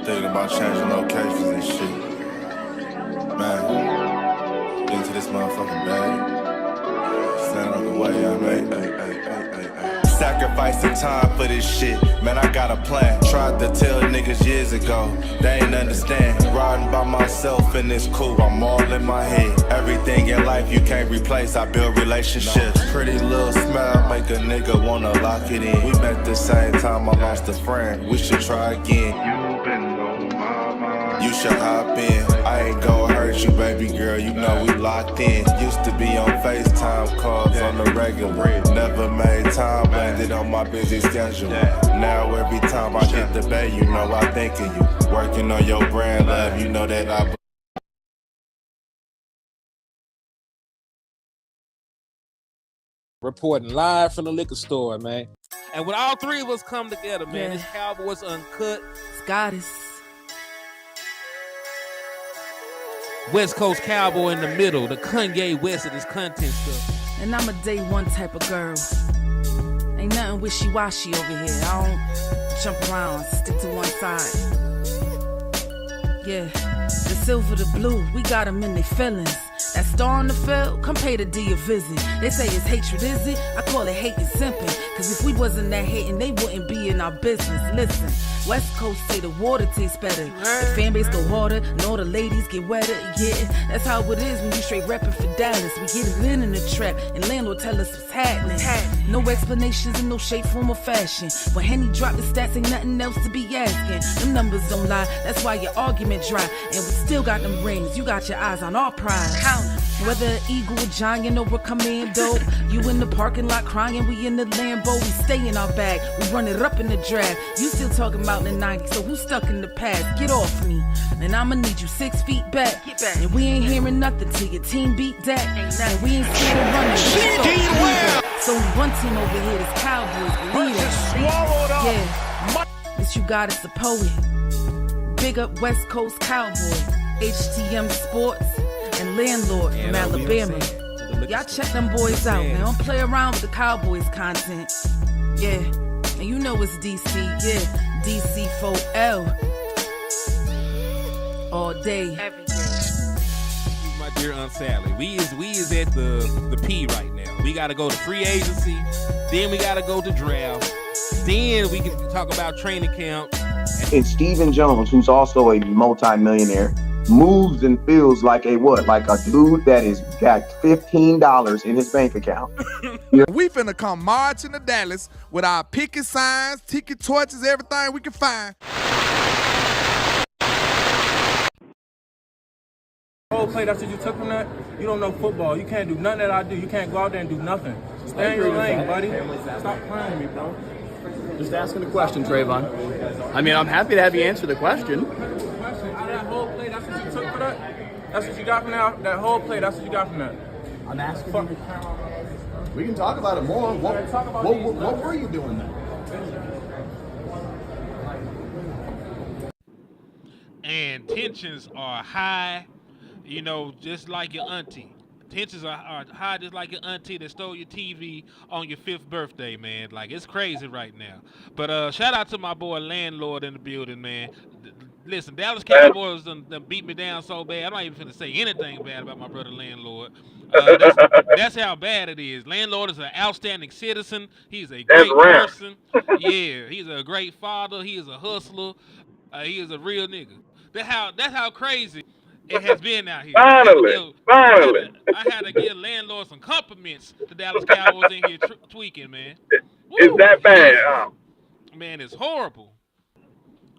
Thinking about changing locations and shit. Man, into this motherfucking bag. Stand up the way, I mean. Sacrificing time for this shit. Man, I got a plan. Tried to tell niggas years ago. They ain't understand. Riding by myself and it's cool. I'm all in my head. Everything in life you can't replace. I build relationships. Pretty little smile make a nigga wanna lock it in. We met the same time I lost a friend. We should try again. You been on my mind. You should hop in. I ain't gonna hurt you, baby girl. You know we locked in. Used to be on FaceTime calls on the regular. Never made time, landed on my busy schedule. Now every time I hit the bay, you know I think of you. Working on your brand, love, you know that I. Reporting live from the liquor store, man. And when all three of us come together, man, this Cowboys Uncut. Goddess. West Coast Cowboy in the middle, the Kanye West of this content stuff. And I'm a day one type of girl. Ain't nothing wishy-washy over here. I don't jump around, stick to one side. Yeah, the silver, the blue, we got them in their feelings. That star on the field, come pay the D a visit. They say it's hatred, is it? I call it hate and simping. Cause if we wasn't that hating, they wouldn't be in our business. Listen, West Coast say the water tastes better. The fan base go harder, and all the ladies get wetter. Yeah, that's how it is when you straight reppin' for Dallas. We get it in the trap, and landlord tell us what's happening. No explanations in no shape, form, or fashion. When Henny drop the stats, ain't nothing else to be asking. Them numbers don't lie, that's why your argument dry. And we still got them rings, you got your eyes on our prize. Whether an eagle, a giant, or a commando, you in the parking lot crying, we in the Lambo, we stay in our bag, we run it up in the draft. You still talking about the 90s, so who's stuck in the past? Get off me, and I'ma need you 6 feet back. And we ain't hearing nothing till your team beat that. And we ain't scared of running. It's only one team over here, it's Cowboys. Believe it. Yeah, this you got is the poet. Big up West Coast Cowboy, HTM Sports, and Landlord from Alabama. Y'all check them boys out, man. Don't play around with the Cowboys content. Yeah, and you know it's DC, yeah. DC4L. All day. Every day. My dear Aunt Sally, we is at the P right now. We gotta go to free agency, then we gotta go to draft, then we can talk about training camp. And Stephen Jones, who's also a multi-millionaire, moves and feels like a what? Like a dude that is got $15 in his bank account. We finna come marching to Dallas with our picket signs, ticket torches, everything we can find. Whole play, that's what you took from that? You don't know football. You can't do nothing that I do. You can't go out there and do nothing. Stay in your lane, buddy. Stop playing with me, bro. Just asking a question, Trayvon. I mean, I'm happy to have you answer the question. That whole play, that's what you took for that? That's what you got from that? That whole play, that's what you got from that? I'm asking you. We can talk about it more. What were you doing then? And tensions are high, you know, just like your auntie. Tensions are high just like your auntie that stole your TV on your 5th birthday, man. Like, it's crazy right now. But shout out to my boy Landlord in the building, man. Listen, Dallas Cowboys done beat me down so bad, I'm not even finna say anything bad about my brother Landlord. That's how bad it is. Landlord is an outstanding citizen. He's a great person. Yeah, he's a great father. He is a hustler. He is a real nigga. That's how crazy it has been out here. Finally. I had to give Landlord some compliments. The Dallas Cowboys in here tweaking, man. It's that bad, Man, it's horrible.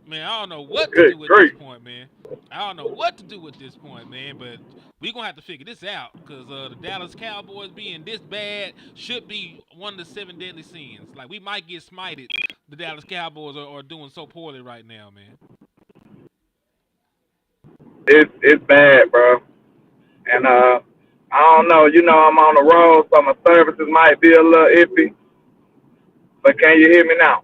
Man, I don't know what to do with this point, man. I don't know what to do with this point, man. But we're going to have to figure this out because the Dallas Cowboys being this bad should be one of the 7 deadly sins. Like, we might get smited. The Dallas Cowboys are doing so poorly right now, man. It's bad, bro. And I don't know. You know, I'm on the road, so my services might be a little iffy. But can you hear me now?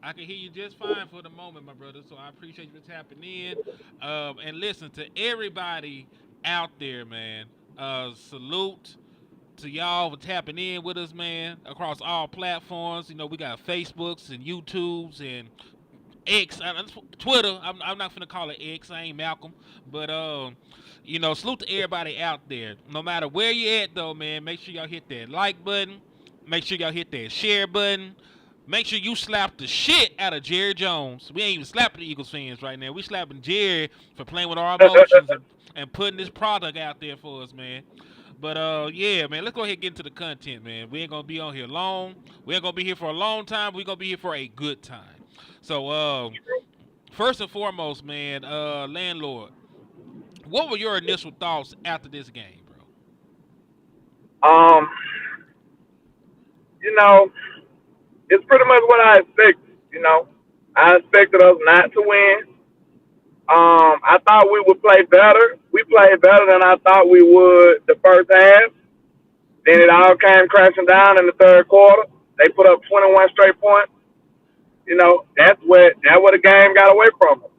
I can hear you just fine for the moment, my brother. So I appreciate you tapping in. And listen to everybody out there, man. Salute to y'all for tapping in with us, man, across all platforms. You know, we got Facebooks and YouTubes and X, Twitter. I'm not finna call it X. I ain't Malcolm, but you know, salute to everybody out there. No matter where you at, though, man, make sure y'all hit that like button. Make sure y'all hit that share button. Make sure you slap the shit out of Jerry Jones. We ain't even slapping the Eagles fans right now. We slapping Jerry for playing with our emotions and putting this product out there for us, man. But yeah, man, let's go ahead and get into the content, man. We ain't gonna be on here long. We ain't gonna be here for a long time. We're gonna be here for a good time. So first and foremost, man, landlord, what were your initial thoughts after this game, bro? You know, it's pretty much what I expected. You know, I expected us not to win. I thought we would play better. We played better than I thought we would the first half. Then it all came crashing down in the third quarter. They put up 21 straight points. You know, that's where the game got away from them.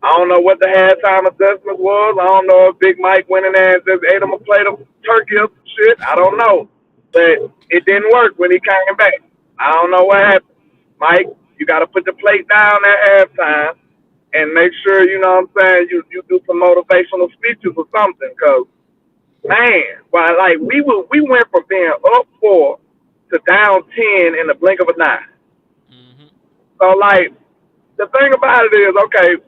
I don't know what the halftime assessment was. I don't know if Big Mike went in there and just ate him a plate of turkey or some shit. I don't know. But it didn't work when he came back. I don't know what happened. Mike, you got to put the plate down at halftime and make sure, you know what I'm saying, you do some motivational speeches or something. Because, man, like we went from being up 4 to down 10 in the blink of an eye. Mm-hmm. So, like, the thing about it is, okay,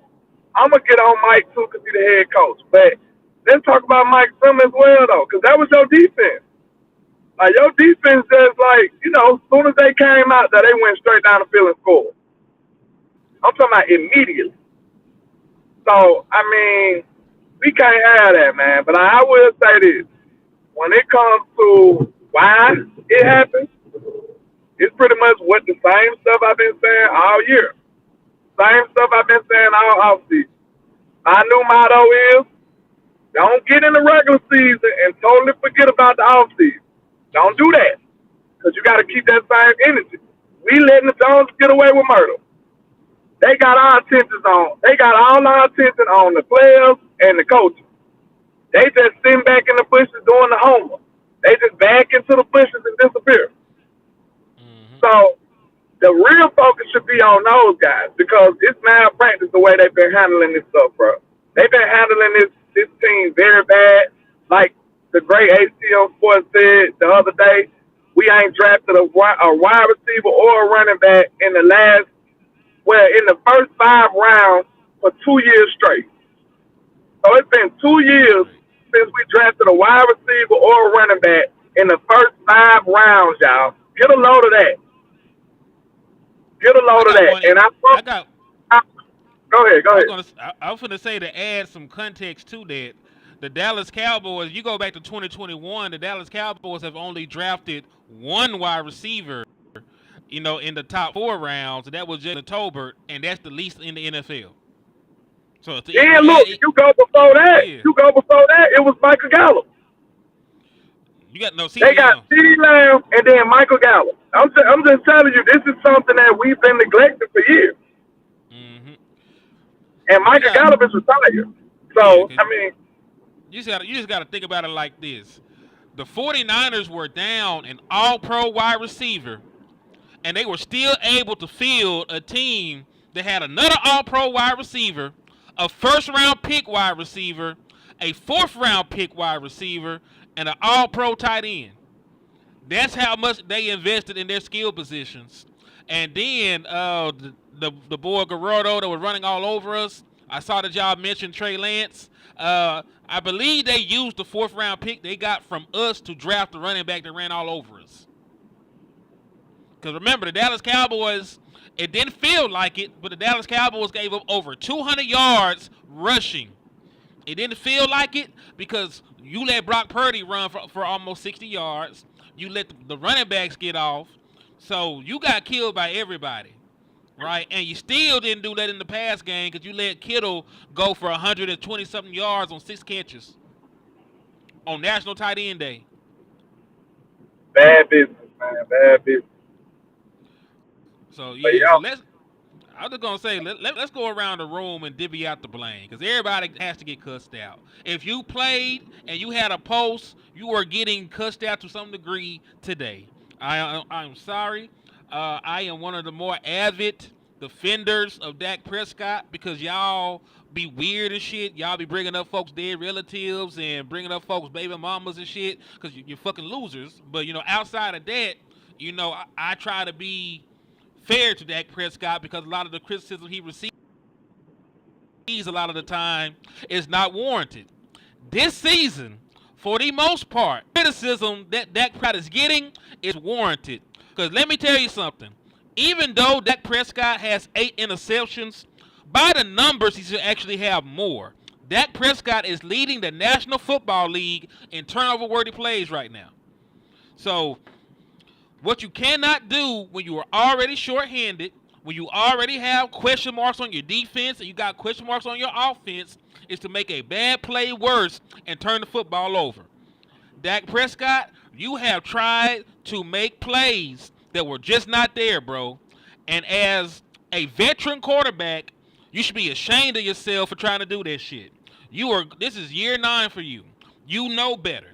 I'm going to get on Mike, too, because he's the head coach. But let's talk about Mike Zimmer as well, though, because that was your defense. Like, your defense just, like, you know, as soon as they came out there, they went straight down the field and scored. I'm talking about immediately. So, I mean, we can't have that, man. But I will say this. When it comes to why it happened, it's pretty much what the same stuff I've been saying all year. Same stuff I've been saying all offseason. My new motto is, don't get in the regular season and totally forget about the offseason. Don't do that. Because you got to keep that same energy. We letting the Jones get away with murder. They got our attention on. They got all our attention on the players and the coaches. They just sitting back in the bushes doing the homework. They just back into the bushes and disappear. Mm-hmm. So the real focus should be on those guys because it's malpractice the way they've been handling this stuff, bro. They've been handling this team very bad. Like the great ACO Sports said the other day, we ain't drafted a wide receiver or a running back in the first 5 rounds for 2 years straight. So it's been 2 years since we drafted a wide receiver or a running back in the first 5 rounds, y'all. Get a load of that. Get a load of that. And go ahead. I was going to say, to add some context to that, the Dallas Cowboys, you go back to 2021, the Dallas Cowboys have only drafted 1 wide receiver, you know, in the top 4 rounds, and that was Justin Tolbert, and that's the least in the NFL. So look, you go before that. Yeah. You go before that, it was Michael Gallup. You got no CeeDee They got CeeDee Lamb and then Michael Gallup. I'm just telling you, this is something that we've been neglecting for years. Mm-hmm. And Michael Gallup is retired. So, I mean, you just got to think about it like this. The 49ers were down an all-pro wide receiver, and they were still able to field a team that had another all-pro wide receiver, a first-round pick wide receiver, a fourth-round pick wide receiver, and an all-pro tight end. That's how much they invested in their skill positions. And then the boy Gerardo that was running all over us, I saw that y'all mentioned Trey Lance. I believe they used the 4th-round pick they got from us to draft the running back that ran all over us. Because remember, the Dallas Cowboys, it didn't feel like it, but the Dallas Cowboys gave up over 200 yards rushing. It didn't feel like it because you let Brock Purdy run for almost 60 yards. You let the running backs get off. So you got killed by everybody, right? And you still didn't do that in the pass game because you let Kittle go for 120-something yards on 6 catches on National Tight End Day. Bad business, man. Bad business. So, yeah. So let's I'm just gonna say let's go around the room and divvy out the blame because everybody has to get cussed out. If you played and you had a post, you are getting cussed out to some degree today. I'm sorry. I am one of the more avid defenders of Dak Prescott because y'all be weird and shit. Y'all be bringing up folks' dead relatives and bringing up folks' baby mamas and shit because you're fucking losers. But outside of that, I try to be fair to Dak Prescott because a lot of the criticism he receives a lot of the time is not warranted. This season, for the most part, criticism that Dak Prescott is getting is warranted. Because let me tell you something. Even though Dak Prescott has 8 interceptions, by the numbers he should actually have more. Dak Prescott is leading the National Football League in turnover-worthy plays right now. So what you cannot do when you are already shorthanded, when you already have question marks on your defense and you got question marks on your offense, is to make a bad play worse and turn the football over. Dak Prescott, you have tried to make plays that were just not there, bro. And as a veteran quarterback, you should be ashamed of yourself for trying to do that shit. This is year 9 for you. You know better,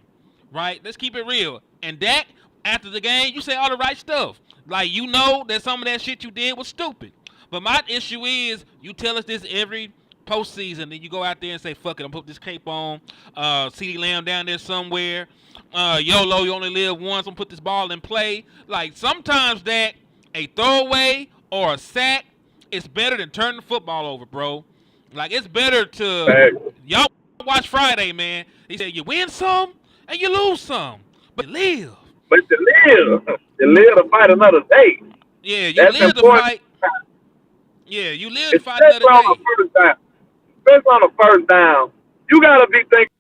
right? Let's keep it real. And Dak, after the game, you say all the right stuff. Like, you know that some of that shit you did was stupid. But my issue is, you tell us this every postseason, and you go out there and say, fuck it, I'm put this cape on. CeeDee Lamb down there somewhere. YOLO, you only live once. I'm put this ball in play. Like, sometimes that a throwaway or a sack is better than turning the football over, bro. Like, it's better to... Y'all watch Friday, man. He said, you win some and you lose some. But live. But you live to fight another day. Yeah, you That's live to important. fight. Yeah, you live to fight another day. Especially on the first down, you gotta be thinking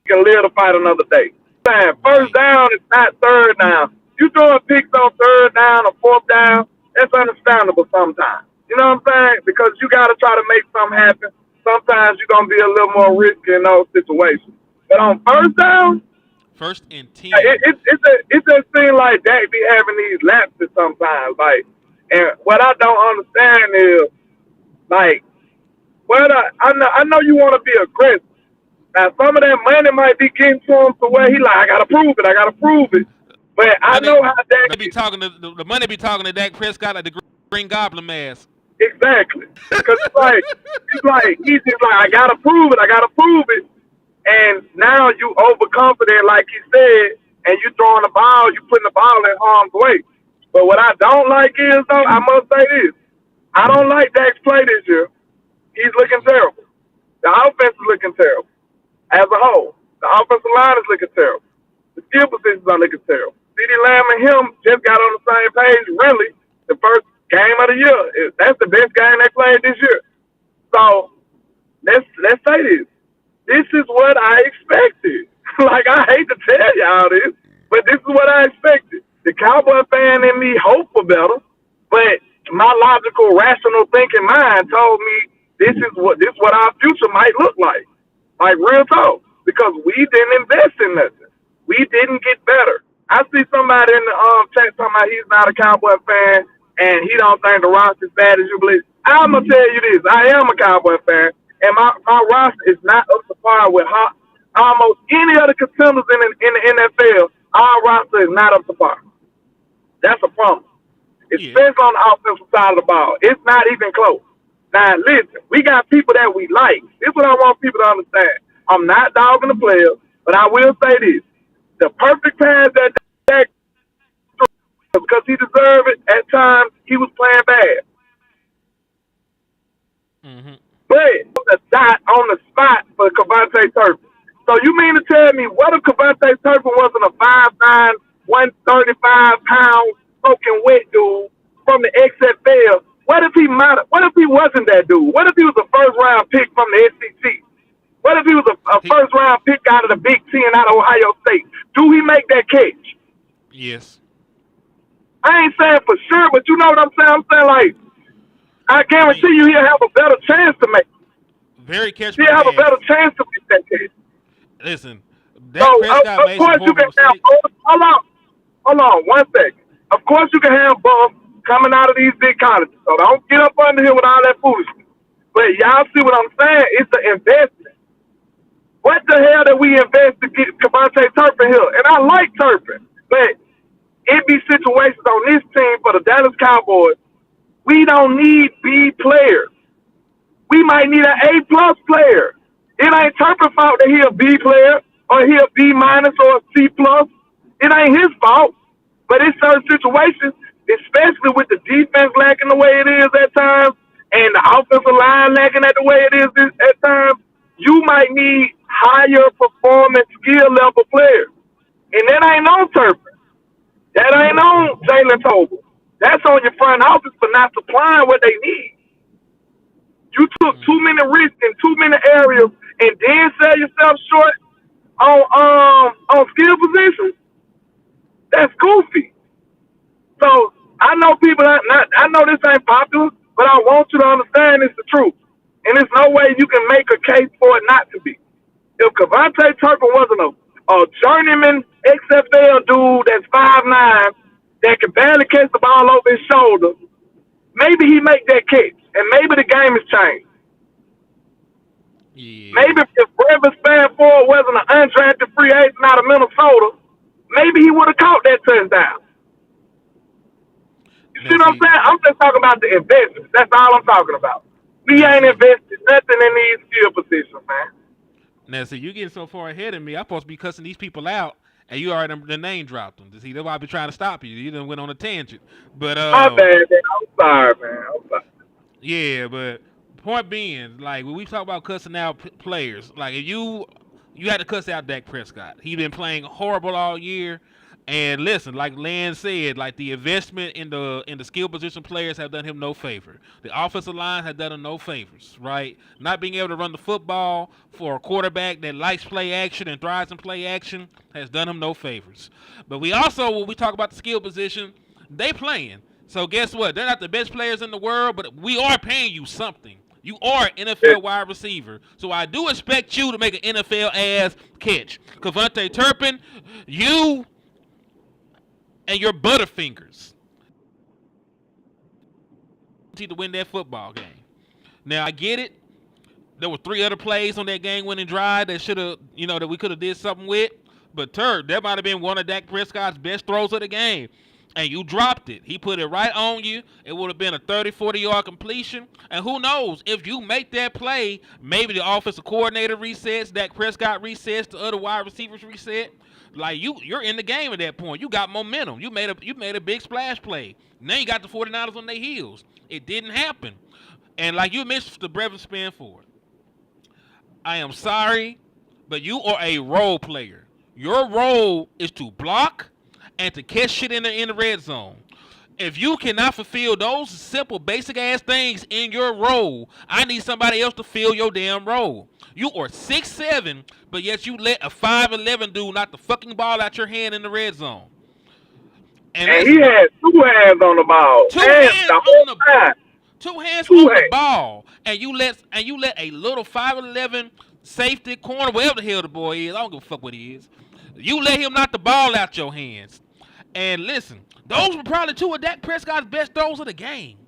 you can live to fight another day. First down is not third down. You throwing picks on third down or fourth down, that's understandable sometimes. You know what I'm saying? Because you gotta try to make something happen. Sometimes you're gonna be a little more risky in those situations. But on first down, 1st and 10. It just seems like Dak be having these lapses sometimes. Like, and what I don't understand is, like, I know you want to be aggressive. Now, some of that money might be getting to him to where he like, I gotta prove it. But I know how Dak be talking to the money be talking to Dak Prescott like the Green Goblin mask. Exactly, because he's just like, I gotta prove it. And now you overconfident, like he said, and you throwing the ball, you putting the ball in harm's way. But what I don't like is, though, I must say this. I don't like Dak's play this year. He's looking terrible. The offense is looking terrible. As a whole, the offensive line is looking terrible. The skill positions are looking terrible. CeeDee Lamb and him just got on the same page, really, the first game of the year. That's the best game they played this year. So, let's say this. This is what I expected. Like, I hate to tell y'all this, but this is what I expected. The Cowboy fan in me hoped for better, but my logical, rational thinking mind told me this is what our future might look like. Like, real talk. Because we didn't invest in nothing. We didn't get better. I see somebody in the chat talking about he's not a Cowboy fan and he don't think the roster is bad as you believe. I'm going to tell you this. I am a Cowboy fan. And my roster is not up to par with almost any other contenders in the NFL. Our roster is not up to par. That's a problem. Especially on the offensive side of the ball. It's not even close. Now, listen, we got people that we like. This is what I want people to understand. I'm not dogging the players, but I will say this. The perfect pass that Dak threw, because he deserved it, at times he was playing bad. Mm-hmm. But the dot on the spot for Cavante Turpin. So you mean to tell me, what if Cavante Turpin wasn't a 5'9", 135-pound soaking wet dude from the XFL? What if he wasn't that dude? What if he was a first-round pick from the SEC? What if he was a first-round pick out of the Big Ten out of Ohio State? Do he make that catch? Yes. I ain't saying for sure, but you know what I'm saying? I'm saying, like, I guarantee you he'll have a better chance to make it. Very catch. He'll have a better chance to make that catch. Listen, Dak Prescott made some horrible mistakes. Hold on, 1 second. Of course you can have bumps. coming out of these big colleges. So don't get up under here with all that foolishness. But y'all see what I'm saying? It's the investment. What the hell did we invest to get Cavante Turpin here? And I like Turpin, but it be situations on this team for the Dallas Cowboys. We don't need B players. We might need an A+ player. It ain't Turpin's fault that he a B player or he a B- or a C+. It ain't his fault. But in certain situations, especially with the defense lacking the way it is at times and the offensive line lacking at the way it is at times, you might need higher performance skill level players. And that ain't on Turpin. That ain't on Jalen Tobin. That's on your front office for not supplying what they need. You took too many risks in too many areas and then sell yourself short on skill positions. That's goofy. So I know people I know this ain't popular, but I want you to understand it's the truth. And there's no way you can make a case for it not to be. If Cavante Turpin wasn't a journeyman XFL dude that's 5'9", that can barely catch the ball over his shoulder, maybe he make that catch, and maybe the game has changed. Yeah. Maybe if Brevis Spanford wasn't an undrafted free agent out of Minnesota, maybe he would have caught that touchdown. You see what I'm saying? I'm just talking about the investments. That's all I'm talking about. We ain't invested nothing in these skill positions, man. Now, see, you getting so far ahead of me. I'm supposed to be cussing these people out, and you already the name dropped them. See, that's why I be trying to stop you. You done went on a tangent. But my bad, man. I'm sorry, man. I'm sorry. Yeah, but point being, like when we talk about cussing out players, like if you had to cuss out Dak Prescott. He been playing horrible all year. And listen, like Lan said, like the investment in the skill position players have done him no favor. The offensive line has done him no favors, right? Not being able to run the football for a quarterback that likes play action and thrives in play action has done him no favors. But we also, when we talk about the skill position, they playing. So guess what? They're not the best players in the world, but we are paying you something. You are an NFL wide receiver. So I do expect you to make an NFL-ass catch. Cavante Turpin, you and your butterfingers to win that football game. Now I get it. There were 3 other plays on that game-winning drive that should have, that we could have did something with. But Turp, that might have been one of Dak Prescott's best throws of the game. And you dropped it. He put it right on you. It would have been a 30, 40-yard completion. And who knows, if you make that play, maybe the offensive coordinator resets, Dak Prescott resets, the other wide receivers reset. Like you're in the game at that point. You got momentum. You made a big splash play. Now you got the 49ers on their heels. It didn't happen. And like you missed the Brevis Spanford. I am sorry, but you are a role player. Your role is to block and to catch shit in the red zone. If you cannot fulfill those simple, basic-ass things in your role, I need somebody else to fill your damn role. You are 6'7", but yet you let a 5'11" dude knock the fucking ball out your hand in the red zone. And he had 2 hands on the ball. 2 hands on the ball. 2 hands on the ball. And you let a little 5'11" safety corner, whatever the hell the boy is, I don't give a fuck what he is. You let him knock the ball out your hands. And listen, those were probably 2 of Dak Prescott's best throws of the game.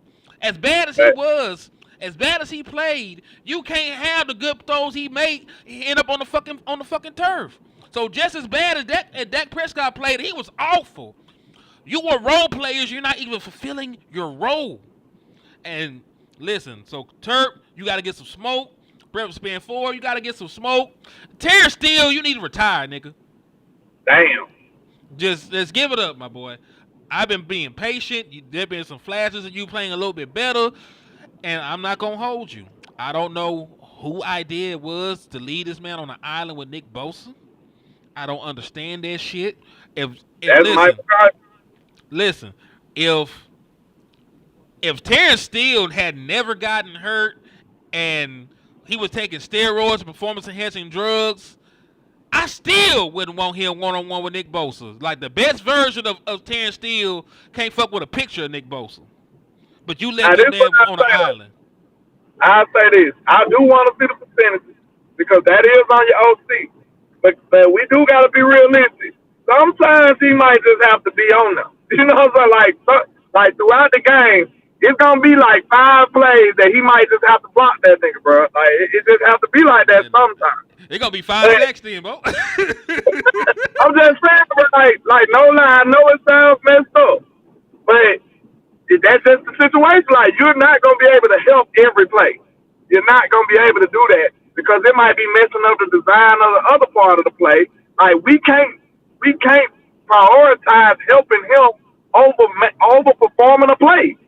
As bad as he was, as bad as he played, you can't have the good throws he made end up on the fucking turf. So just as bad as Dak Prescott played, he was awful. You were role players. You're not even fulfilling your role. And listen, so Turp, you got to get some smoke. Brevis Spanford, you got to get some smoke. Terrence Steele, you need to retire, nigga. Damn. Just let's give it up, my boy. I've been being patient. There been some flashes of you playing a little bit better, and I'm not gonna hold you. I don't know who idea it was to leave this man on an island with Nick Bosa. I don't understand that shit. Listen, if Terrence Steele had never gotten hurt and he was taking steroids, performance-enhancing drugs, I still wouldn't want him one-on-one with Nick Bosa. Like, the best version of Terrence Steele can't fuck with a picture of Nick Bosa. But you left him there on the island. I'll say this. I do want to see the percentages because that is on your OC. But we do got to be realistic. Sometimes he might just have to be on them. You know, so like like throughout the game, it's gonna be like 5 plays that he might just have to block that nigga, bro. Like it just have to be like that sometimes. It's gonna be 5 sacks then, bro. I'm just saying, bro, like no lie, I know it sounds messed up, but that's just the situation. Like you're not gonna be able to help every play. You're not gonna be able to do that because it might be messing up the design of the other part of the play. Like we can't prioritize helping him over performing a play.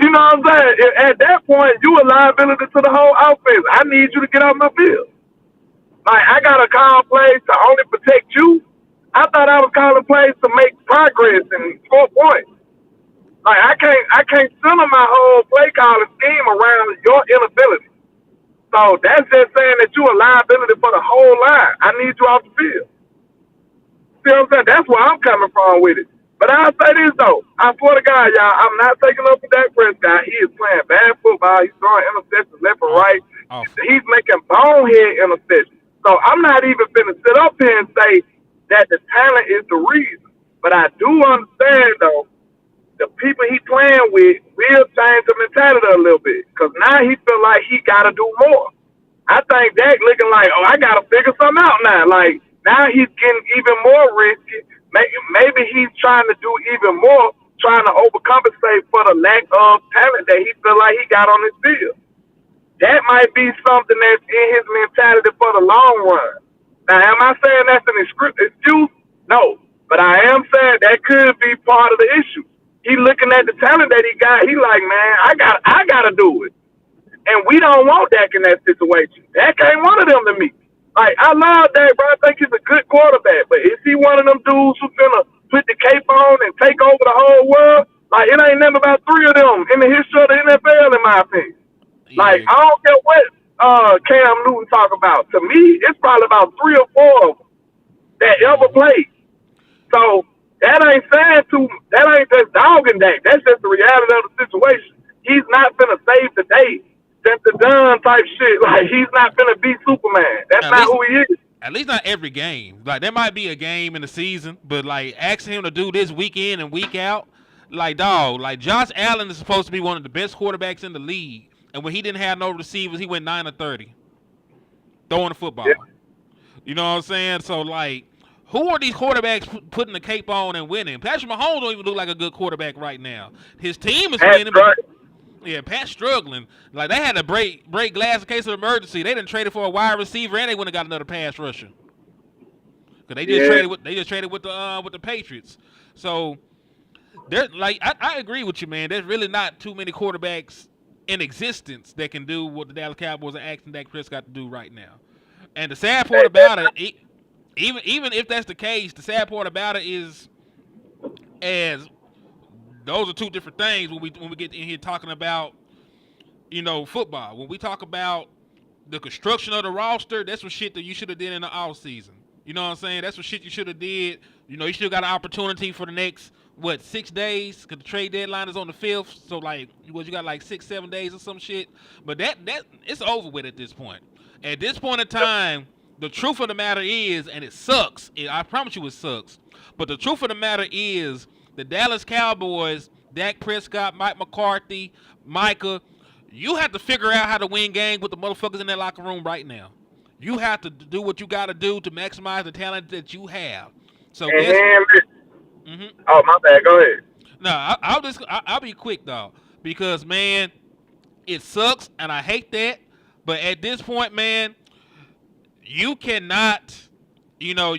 You know what I'm saying? At that point, you a liability to the whole offense. I need you to get off my field. Like I gotta call plays to only protect you. I thought I was calling plays to make progress and score points. Like I can't center my whole play calling scheme around your inability. So that's just saying that you a liability for the whole line. I need you off the field. See what I'm saying? That's where I'm coming from with it. But I'll say this though. I swear to God, y'all, I'm not taking up for Dak Prescott. He is playing bad football. He's throwing interceptions left and right. He's making bonehead interceptions. So I'm not even finna sit up here and say that the talent is the reason. But I do understand though, the people he playing with will change the mentality a little bit. Because now he feel like he got to do more. I think Dak looking like, oh, I got to figure something out now. Like, now he's getting even more risky. Maybe he's trying to do even more, trying to overcompensate for the lack of talent that he feel like he got on his field. That might be something that's in his mentality for the long run. Now, am I saying that's an excuse? No. But I am saying that could be part of the issue. He looking at the talent that he got. He like, man, I gotta do it. And we don't want Dak in that situation. Dak ain't one of them to me. Like, I love Dak, bro. I think he's a good quarterback. But is he one of them dudes who's finna put the cape on and take over the whole world? Like, it ain't never about 3 of them in the history of the NFL, in my opinion. Yeah. Like, I don't care what Cam Newton talk about. To me, it's probably about 3 or 4 of them that ever played. So that ain't that ain't just dogging Dak. That's just the reality of the situation. He's not finna save the day. That's the done type shit. Like, he's not finna be Superman. That's not who he is. At least not every game. Like, there might be a game in the season, but like asking him to do this week in and week out, like, dog, like Josh Allen is supposed to be one of the best quarterbacks in the league. And when he didn't have no receivers, he went 9 of 30 throwing the football. Yeah. You know what I'm saying? So, like, who are these quarterbacks putting the cape on and winning? Patrick Mahomes don't even look like a good quarterback right now. His team is winning. Yeah, Pat's struggling. Like, they had to break glass in case of emergency. They didn't trade it for a wide receiver, and they wouldn't have got another pass rusher. Cause they just traded with the Patriots. So, like, I agree with you, man. There's really not too many quarterbacks in existence that can do what the Dallas Cowboys are asking Dak Prescott to do right now. And the sad part about it, even if that's the case, the sad part about it is, as those are two different things when we get in here talking about, you know, football. When we talk about the construction of the roster, that's some shit that you should have did in the off season. You know what I'm saying? That's some shit you should have did. You know, you still got an opportunity for the next 6 days? Because the trade deadline is on the 5th. So, like, you got like 6-7 days or some shit. But that it's over with at this point. At this point in time, the truth of the matter is, and it sucks. I promise you it sucks. But the truth of the matter is, the Dallas Cowboys, Dak Prescott, Mike McCarthy, Micah, you have to figure out how to win games with the motherfuckers in that locker room right now. You have to do what you got to do to maximize the talent that you have. So, oh, my bad. Go ahead. No, I'll be quick though, because man, it sucks and I hate that. But at this point, man, you cannot, you know,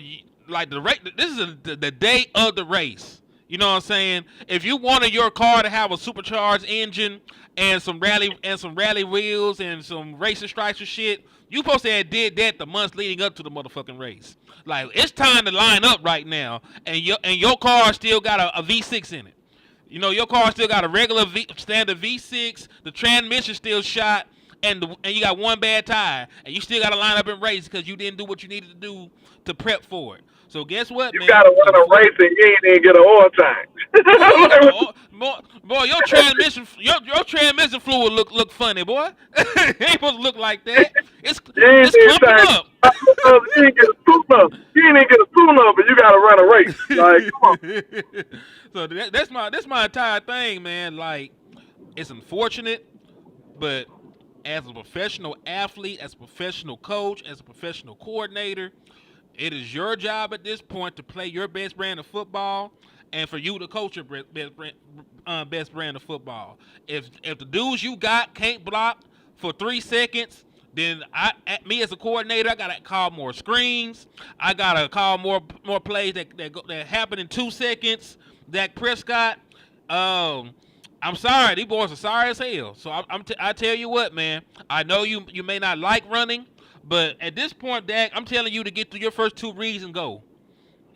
like the race. This is the day of the race. You know what I'm saying? If you wanted your car to have a supercharged engine and some rally wheels and some racing stripes and shit, you supposed to have did that the months leading up to the motherfucking race. Like, it's time to line up right now, and your car still got a V6 in it. You know, your car still got a regular standard V6. The transmission still shot, and you got one bad tire, and you still got to line up and race because you didn't do what you needed to do to prep for it. So guess what, man? You gotta run a race and you ain't even get an oil tank. Boy, your transmission fluid look funny, boy. It ain't supposed to look like that. It's clumping up. You ain't get a tune-up. You ain't get a tune-up, and you got to run a race. Like, come on. So that's my entire thing, man. Like, it's unfortunate, but as a professional athlete, as a professional coach, as a professional coordinator, it is your job at this point to play your best brand of football, and for you to coach your best brand of football. If the dudes you got can't block for 3 seconds, then me as a coordinator, I gotta call more screens. I gotta call more plays that happen in 2 seconds. Dak Prescott, I'm sorry, these boys are sorry as hell. So I tell you what, man. I know you may not like running, but at this point, Dak, I'm telling you to get through your first 2 reads and go.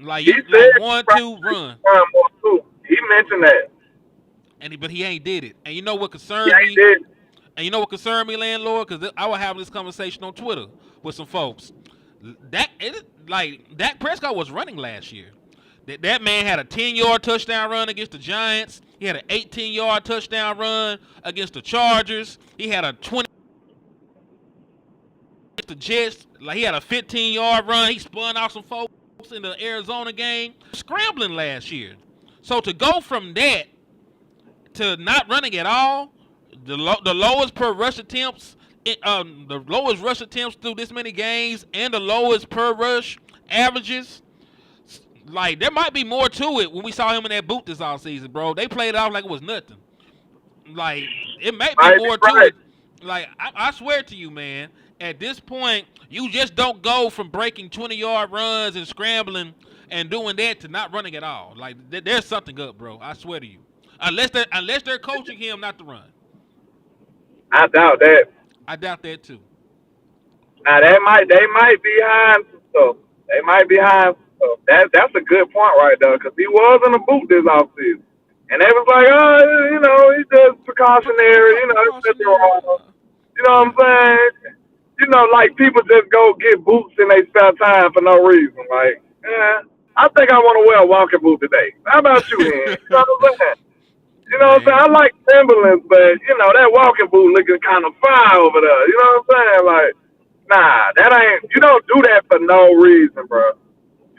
Like, He you said like 1, 2, run. more too. He mentioned that. But he ain't did it. And you know what concerns me? Did. And you know what concerned me, landlord? Because I was having this conversation on Twitter with some folks. Dak Prescott was running last year. That man had a 10-yard touchdown run against the Giants. He had an 18-yard touchdown run against the Chargers. He had a 20 against the Jets. Like, he had a 15-yard run. He spun out some folks in the Arizona game. Scrambling last year. So to go from that to not running at all, the lowest per rush attempts, the lowest rush attempts through this many games, and the lowest per rush averages. Like, there might be more to it when we saw him in that boot this offseason, bro. They played it off like it was nothing. Like, it may be more to it. Like, I swear to you, man, at this point, you just don't go from breaking 20-yard runs and scrambling and doing that to not running at all. Like, there's something up, bro. I swear to you. Unless they're coaching him not to run. I doubt that. I doubt that too. Now they might be behind some stuff. They might be behind some stuff. That's a good point right there, because he was in the boot this offseason. And they was like, oh, he's just precautionary, it's nothing wrong. You know what I'm saying? Like, people just go get boots in their spare time for no reason. Like, I think I want to wear a walking boot today. How about you, man? You know what I'm saying? You know what I'm saying? I like Timberlands, but, that walking boot looking kind of fire over there. You know what I'm saying? Like, nah, you don't do that for no reason, bro.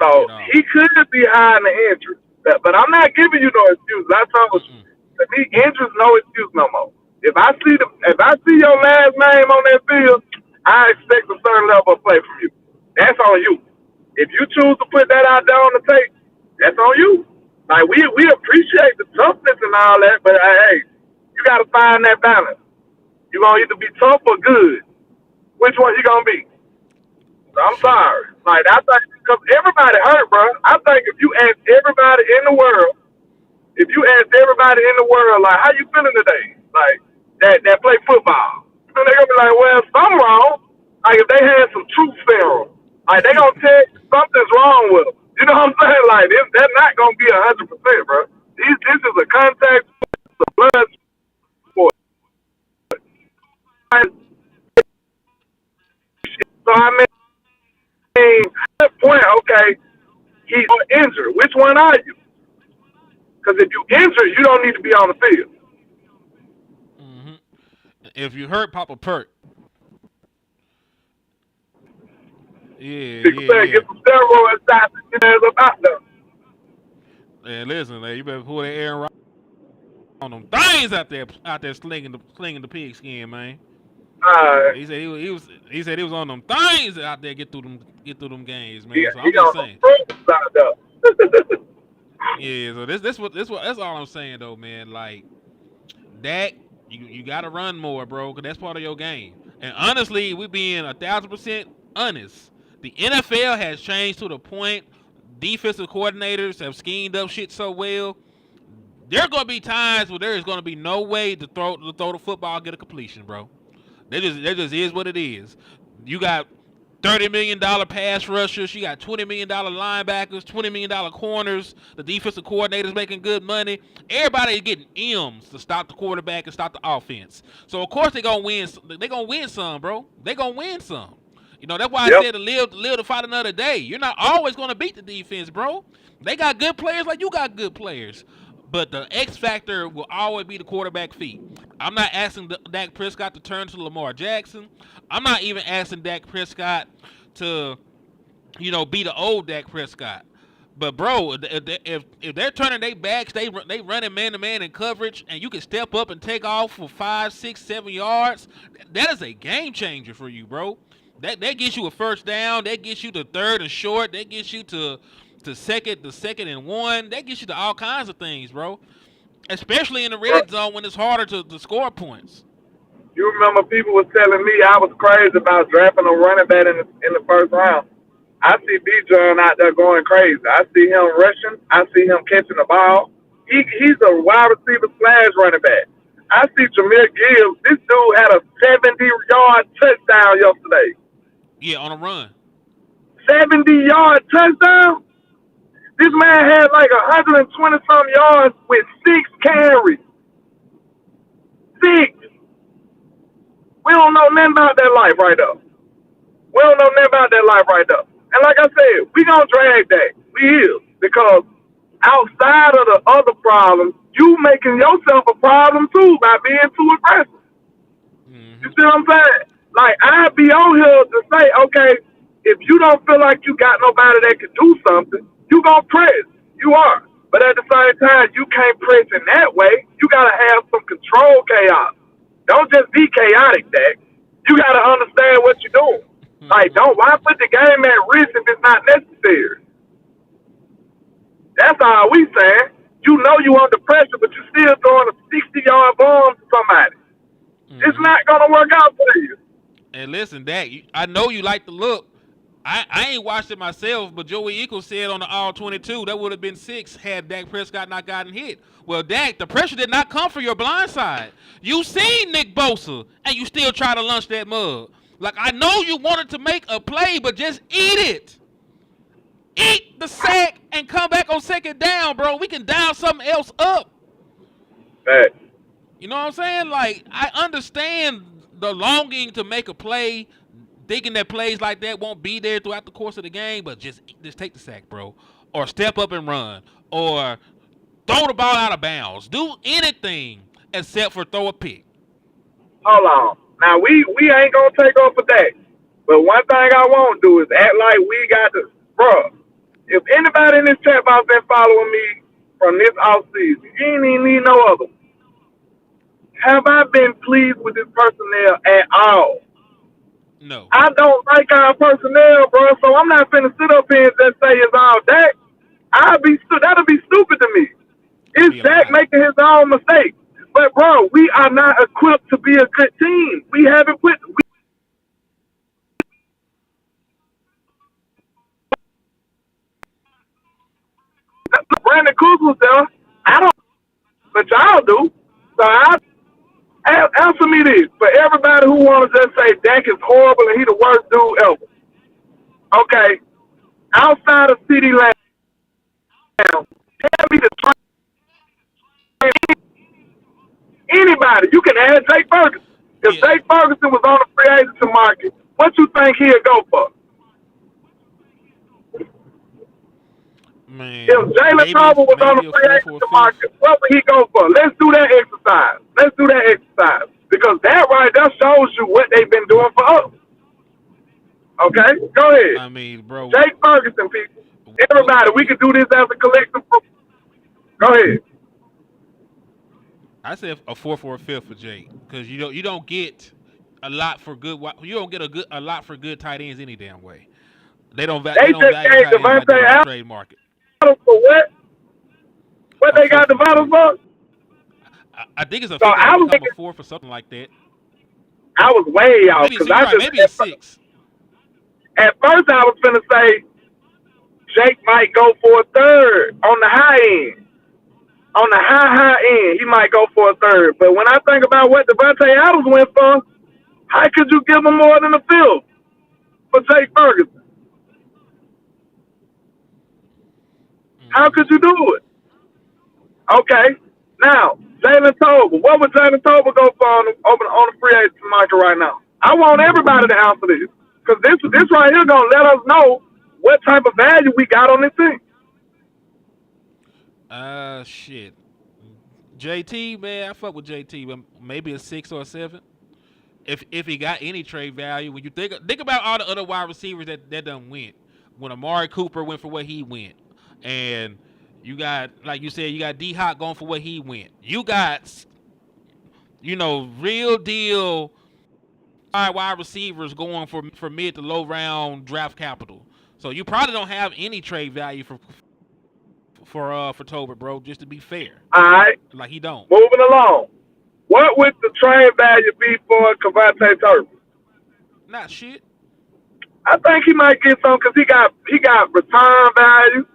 So, he could be high in the injury. But I'm not giving you no excuses. I told you, to me, injuries no excuse no more. If I see your last name on that field, I expect a certain level of play from you. That's on you. If you choose to put that out there on the tape, that's on you. Like, we appreciate the toughness and all that, but hey, you got to find that balance. You're going to either be tough or good. Which one you going to be? So I'm sorry. Like, I think, because everybody hurt, bro. I think if you ask everybody in the world, like, how you feeling today? Like, that play football. And they're going to be like, well, something wrong. Like, if they had some truth serum, like, they going to tell you something's wrong with them. You know what I'm saying? Like, they're not going to be 100%, bro. This is a contact, it's a blood sport. So, I mean, at that point, okay, he's injured. Which one are you? Because if you injured, you don't need to be on the field. Mm-hmm. If you hurt, pop a perk. Yeah. Get some steroids shots and get ass up out there. Man, listen, man, you better pull that Aaron Rodgers on them things out there slinging the pigskin, man. He said he was on them things out there get through them games, man. So I'm just saying. Yeah, so that's all I'm saying though, man. Like, Dak, you gotta run more, bro, because that's part of your game. And honestly, we being 1,000% honest. The NFL has changed to the point defensive coordinators have schemed up shit so well. There are going to be times where there is going to be no way to throw the football and get a completion, bro. That just is what it is. You got $30 million pass rushers. You got $20 million linebackers, $20 million corners. The defensive coordinators making good money. Everybody is getting M's to stop the quarterback and stop the offense. So, of course, they're going to win. They're going to win some, bro. They're going to win some. That's why I said to live to fight another day. You're not always going to beat the defense, bro. They got good players like you got good players. But the X factor will always be the quarterback feet. I'm not asking Dak Prescott to turn to Lamar Jackson. I'm not even asking Dak Prescott to, be the old Dak Prescott. But bro, if they're turning their backs, they running man to man in coverage, and you can step up and take off for 5, 6, 7 yards. That is a game changer for you, bro. That gets you a first down. That gets you to third and short. That gets you to second and one. That gets you to all kinds of things, bro. Especially in the red zone when it's harder to score points. You remember people was telling me I was crazy about drafting a running back in the first round. I see B-John out there going crazy. I see him rushing. I see him catching the ball. He's a wide receiver / running back. I see Jameer Gibbs. This dude had a 70-yard touchdown yesterday. Yeah, on a run. 70-yard touchdown? This man had like 120-some yards with 6 carries. 6. We don't know nothing about that life right there. We don't know nothing about that life right there. And like I said, we gonna drag that. We is. Because outside of the other problems, you making yourself a problem too by being too aggressive. You see what I'm saying? Like, I'd be on here to say, okay, if you don't feel like you got nobody that can do something, you gonna press. You are. But at the same time, you can't press in that way. You gotta have some control chaos. Don't just be chaotic, Dak. You gotta understand what you're doing. Like, why put the game at risk if it's not necessary? That's all we saying. You know you under pressure, but you're still throwing a 60-yard bomb to somebody. It's not gonna work out for you. And listen, Dak, I know you like the look. I ain't watched it myself, but Joey Eagles said on the All-22 that would have been 6 had Dak Prescott not gotten hit. Well, Dak, the pressure did not come from your blind side. You seen Nick Bosa, and you still try to lunch that mug. Like, I know you wanted to make a play, but just eat it. Eat the sack and come back on second down, bro. We can dial something else up. Hey. You know what I'm saying? Like, I understand the longing to make a play, thinking that plays like that won't be there throughout the course of the game, but just take the sack, bro. Or step up and run. Or throw the ball out of bounds. Do anything except for throw a pick. Hold on. Now, we ain't going to take off for that. But one thing I won't do is act like we got to, bro. If anybody in this chat box been following me from this offseason, you ain't even need no other. Have I been pleased with this personnel at all? No. I don't like our personnel, bro, so I'm not finna sit up here and just say it's all Dak. That'll be stupid to me. It's Dak making his own mistakes. But, bro, we are not equipped to be a good team. We haven't put... Brandon Cooks was there. I don't... But y'all do. So answer me this. For everybody who want to just say Dak is horrible and he the worst dude ever. Okay. Outside of CeeDee Lamb, tell me the anybody. You can add Jake Ferguson. If Jake Ferguson was on the free agency market, what you think he'd go for? Man, if Jalen Tolbert was on the free agency market, what would he go for? Let's do that exercise. Because that right there shows you what they've been doing for us. Okay? Go ahead. I mean, bro. Jake Ferguson, people. Everybody, we can do this as a collective. Go ahead. I said a 4th or a 5th for Jake, because you don't get a lot for good. You don't get a lot for good tight ends any damn way. They don't value tight ends like that on the trade market. For what? What they got the bottles for? I think it's a 5th or a 4th or something like that. I was way off because maybe a 6. At first, I was gonna say Jake might go for a 3rd on the high end. On the high end, he might go for a 3rd. But when I think about what Devontae Adams went for, how could you give him more than a 5th for Jake Ferguson? How could you do it? Okay. Now, Jalen Tolbert. What would Jalen Tolbert go for on the free agency market right now? I want everybody to answer this. Because this right here going to let us know what type of value we got on this thing. Shit. JT, man, I fuck with JT, but maybe a 6 or a 7. If he got any trade value. When you think about all the other wide receivers that done went. When Amari Cooper went for what he went. And you got, like you said, you got D-Hop going for what he went. You got, real deal wide receivers going for mid to low round draft capital. So you probably don't have any trade value for Tolbert, bro. Just to be fair. All right. Like he don't. Moving along. What would the trade value be for Cavante Turpin? Not shit. I think he might get some because he got return value.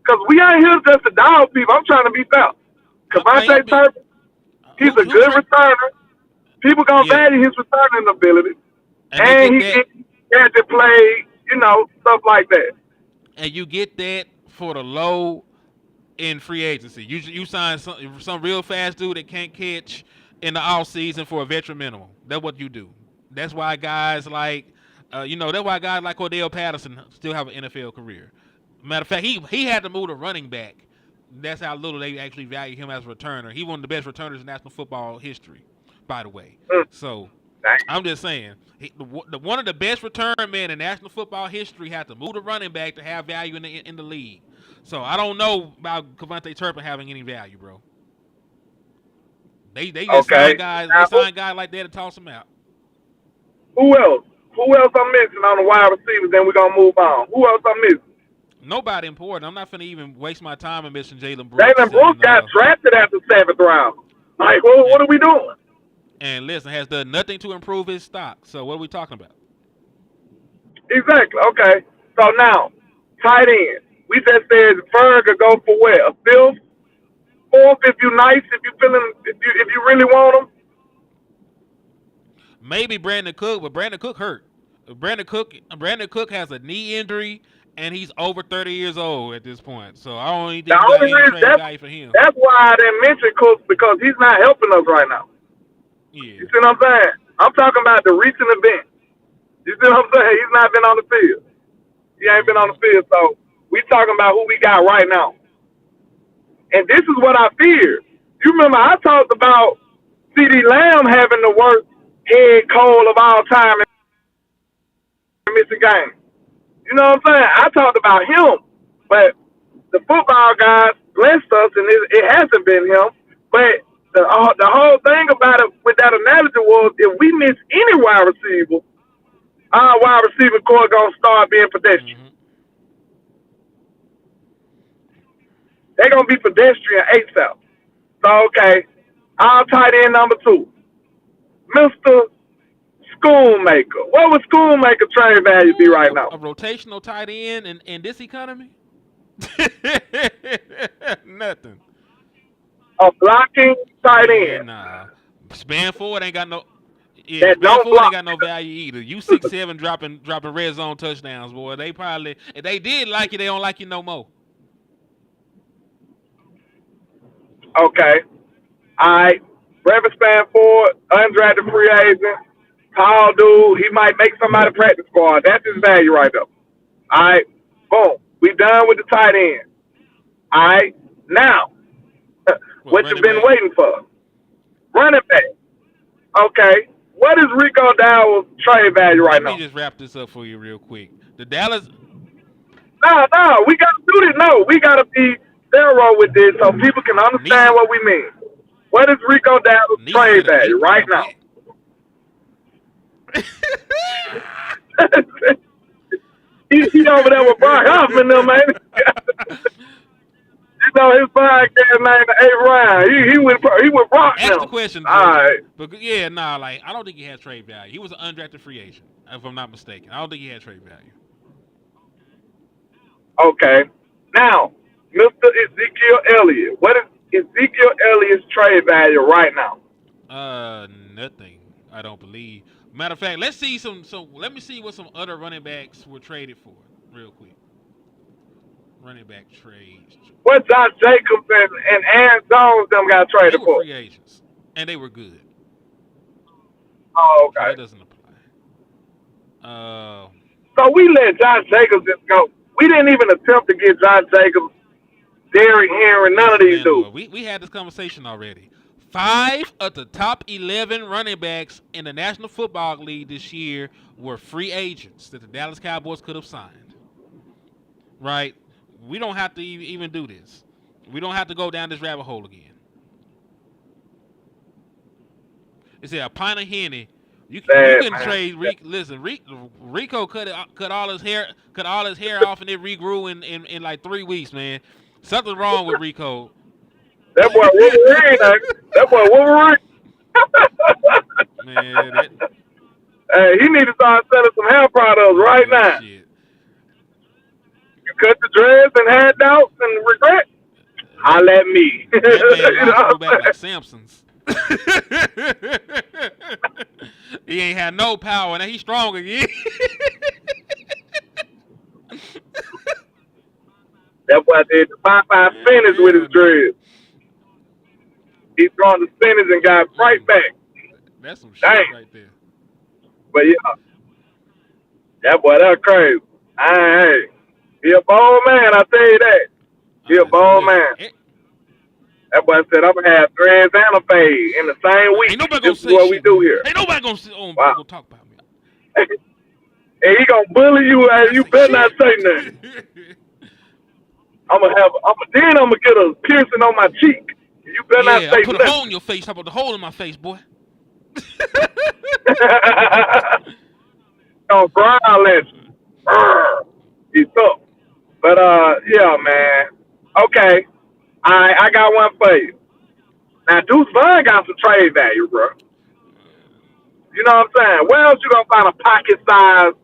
Because we ain't here just to dog people. I'm trying to be fair. Cavante Turpin, he's a good returner. People gonna value his returning ability, and he had to play, stuff like that. And you get that for the low in free agency. You sign some real fast dude that can't catch in the off season for a veteran minimum. That's what you do. That's why guys like, Cordell Patterson still have an NFL career. Matter of fact, he had to move to running back. That's how little they actually value him as a returner. He one of the best returners in national football history, by the way. So I'm just saying, one of the best return men in national football history had to move to running back to have value in the league. So I don't know about Cavante Turpin having any value, bro. They just sign guys. They sign guys like that to toss them out. Who else? Who else I'm missing on the wide receivers? Then we're gonna move on. Who else I'm missing? Nobody important. I'm not finna even waste my time in missing Jalen Brooks. Jalen Brooks got drafted at the 7th round. Like, what are we doing? And listen, has done nothing to improve his stock. So what are we talking about? Exactly. Okay. So now, tight end. We just said Ferg could go for what? A 5th, 4th if you nice, if you really want him. Maybe Brandon Cook, but Brandon Cook hurt. Brandon Cook has a knee injury, and he's over 30 years old at this point. So I don't even think there's any trade value for him. That's why I didn't mention Cook, because he's not helping us right now. Yeah. You see what I'm saying? I'm talking about the recent event. You see what I'm saying? He's not been on the field. He ain't been on the field, so we talking about who we got right now. And this is what I feared. You remember I talked about CeeDee Lamb having the worst head cold of all time in missing games. You know what I'm saying? I talked about him, but the football guys blessed us, and it hasn't been him. But the whole thing about it with that analogy was, if we miss any wide receiver, our wide receiver core gonna start being pedestrian. Mm-hmm. They're gonna be pedestrian ASAP. So okay, our tight end number 2, Mr. Schoonmaker. What would Schoonmaker trade value be right now? A rotational tight end in this economy? Nothing. A blocking tight end. Nah. Span forward ain't got no. That Span don't forward block. ain't got no value either. You 6'7" dropping red zone touchdowns, boy. They probably, if they did like you, they don't like you no more. Okay. All right. Brevin Span forward, undrafted free agent, tall dude. He might make somebody practice squad. That's his value right there. All right. Boom. We done with the tight end. All right. Now, what you been waiting for? Running back. Okay. What is Rico Dowell's trade value right now? Let me just wrap this up for you real quick. The Dallas. No. We got to do this. No, we got to be thorough with this so people can understand what we mean. What is Rico Dowell's trade value right now? he over there with Brock Hoffman, though, man. You know his podcast name the 8th round. He would Brock. Ask the question. All right. But I don't think he had trade value. He was an undrafted free agent, if I'm not mistaken. I don't think he had trade value. Okay. Now, Mr. Ezekiel Elliott. What is Ezekiel Elliott's trade value right now? Nothing. I don't believe. Matter of fact, let's see let me see what some other running backs were traded for, real quick. Running back trades. What Josh Jacobs and Aaron Jones them got traded for? They were free agents, and they were good. Oh, okay. So that doesn't apply. So we let Josh Jacobs just go. We didn't even attempt to get Josh Jacobs, Derrick Henry, none of these dudes. We had this conversation already. 5 of the top 11 running backs in the National Football League this year were free agents that the Dallas Cowboys could have signed. Right? we don't have to even do this. We don't have to go down this rabbit hole again. They said a pint of Henny. You can trade. Listen, Rico cut all his hair off, and it regrew in like 3 weeks, man. Something wrong with Rico. That boy Wolverine. That boy Wolverine. Man, hey, he need to start selling some hair products right now. Shit. You cut the dreads and had doubts and regret. Holla at me. That man lost go back like Samson's. He ain't had no power. Now he's strong again. That boy did the 5-5 spinach with his dreads. He throwing the spinach and got right back. That's some shit right there. But yeah, that boy, that's crazy. Hey, he a bold man, I tell you that. He a bold man. That boy said, I'm going to have dreads and a fade in the same week. Ain't nobody this is what we do here. Ain't nobody going to sit on wow. Gonna talk about me. And he going to bully you, and you better not say nothing. I'm going to get a piercing on my cheek. You better not say nothing. Put a hole in your face. How about the hole in my face, boy? Don't growl at you. He's tough. But, yeah, man. Okay. I got one for you. Now, Deuce Vaughn got some trade value, bro. You know what I'm saying? Where else you gonna find a pocket-sized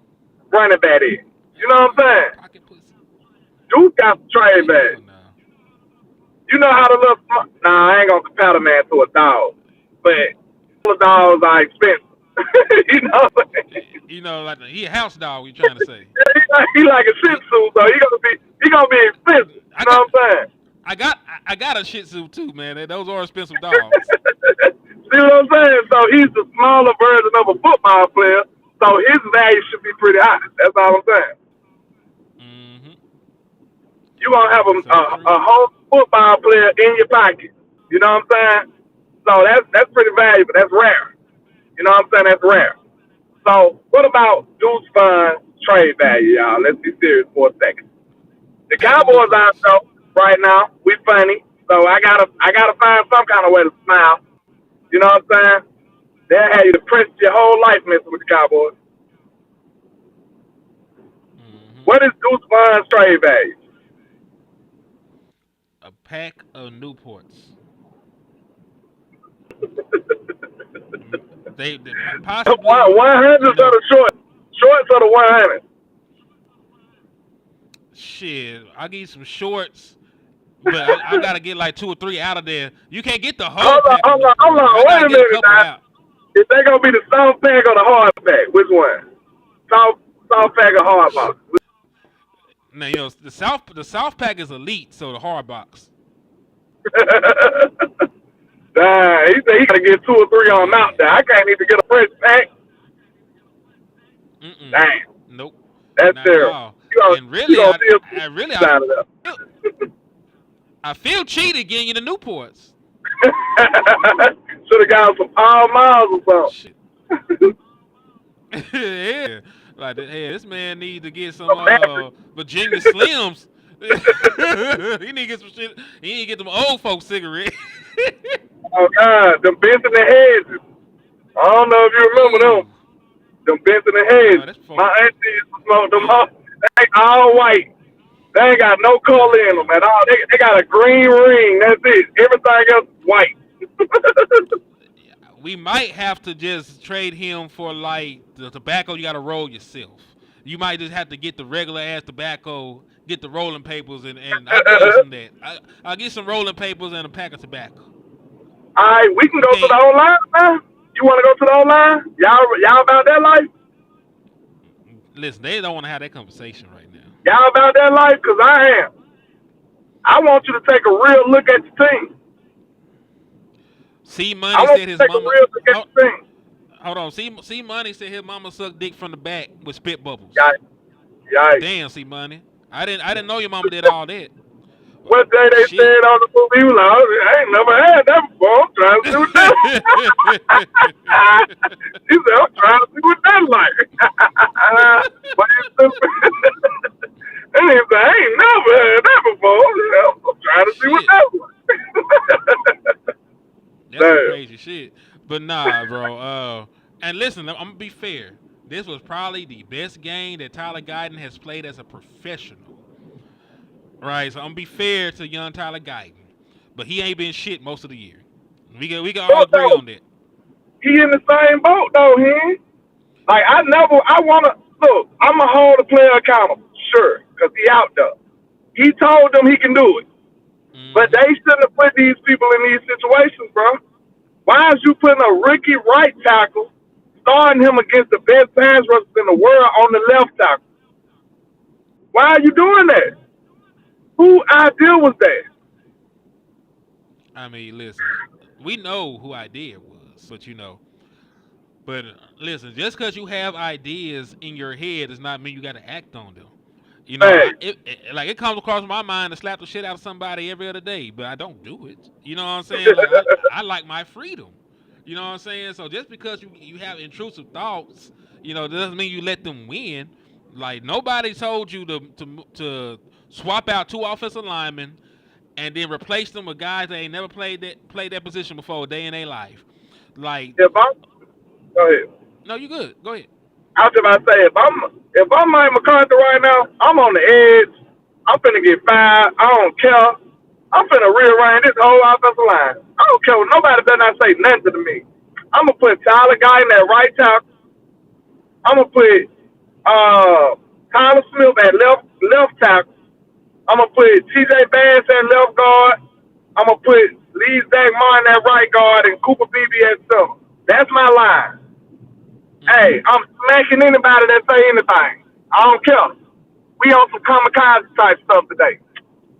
running back in? You know what I'm saying? Deuce got some trade value. You know how to look. Nah, I ain't gonna compare the man to a dog, but dogs are expensive. You know what I'm saying? You know, like he a house dog. You trying to say? He like a Shih Tzu, so he gonna be expensive. You know what I'm saying? I got a Shih Tzu too, man. Those are expensive dogs. See what I'm saying? So he's the smaller version of a football player. So his value should be pretty high. That's all I'm saying. Mm-hmm. You gonna have a whole football player in your pocket. You know what I'm saying? So that's pretty valuable. That's rare. You know what I'm saying? That's rare. So what about Deuce Vaughn's trade value, y'all? Let's be serious for a second. The Cowboys out though right now. We funny. So I gotta find some kind of way to smile. You know what I'm saying? They'll have you depressed your whole life messing with the Cowboys. Mm-hmm. What is Deuce Vaughn's trade value? A pack of Newports. they possibly 100s or the shorts or the 100. Shit, I'll give you some shorts, but I gotta get like 2 or 3 out of there. You can't get the whole pack. Hold on. Wait a minute now. Is that gonna be the soft pack or the hard pack? Which one? Soft pack or hard box? Now, you know, the South pack is elite, so the hard box. He said he gotta get 2 or 3 on out there. I can't even get a fresh pack. Mm-mm. Dang. Nope. That's terrible. And really, I feel cheated getting you the Newports. Should have got some Paul Miles or something. Yeah. Like, hey, this man needs to get some Virginia Slims. He need to get some shit. He need to get them old folks cigarettes. Oh God, them Benson and Hedges. I don't know if you remember them. Them Benson and Hedges. My auntie used to smoke them all. They all white. They ain't got no color in them at all. They got a green ring. That's it. Everything else is white. We might have to just trade him for like the tobacco you gotta roll yourself. You might just have to get the regular ass tobacco, get the rolling papers, and I'll get you some that. I'll get some rolling papers and a pack of tobacco. All right, we can go to the O-line now. You want to go to the O-line? Y'all about that life? Listen, they don't want to have that conversation right now. Y'all about that life? Because I am. I want you to take a real look at your team. C Money said his mama. Hold on. C Money said his mama sucked dick from the back with spit bubbles. Yikes. Damn, C Money. I didn't know your mama did all that. What day they said on the movie, he was like, I ain't never had that before. I'm trying to see what that. He said, I'm trying to see what that like. But he I ain't never heard that before. I'm trying to see what that was. That's some crazy shit. But nah, bro. And listen, I'm gonna be fair. This was probably the best game that Tyler Guyton has played as a professional. Right, so I'm gonna be fair to young Tyler Guyton, but he ain't been shit most of the year. We can all agree on that. He in the same boat though, he. Like I wanna look. I'ma hold the player accountable, sure, because he out there. He told them he can do it, but they shouldn't have put these people in these situations, bro. Why is you putting a rookie right tackle, starting him against the best pass rushers in the world on the left tackle? Why are you doing that? Who idea was that? I mean, listen, we know who idea was, but But listen, just because you have ideas in your head does not mean you got to act on them. It comes across my mind to slap the shit out of somebody every other day, but I don't do it. You know what I'm saying? Like I like my freedom. You know what I'm saying? So just because you have intrusive thoughts, doesn't mean you let them win. Like nobody told you to swap out 2 offensive linemen and then replace them with guys that ain't never played that position before a day in their life. Like, go ahead. No, you good. Go ahead. I was about to say, if I'm Mike McCarthy right now, I'm on the edge. I'm finna get fired. I don't care. I'm finna rearrange this whole offensive line. I don't care what nobody better not say nothing to me. I'm gonna put Tyler Guy in that right tackle. I'm gonna put Tyler Smith at left tackle. I'm gonna put TJ Bass at left guard. I'm gonna put Lee Zach Martin at right guard and Cooper Beebe at center. That's my line. Hey, I'm smacking anybody that say anything. I don't care. We on some kamikaze type stuff today.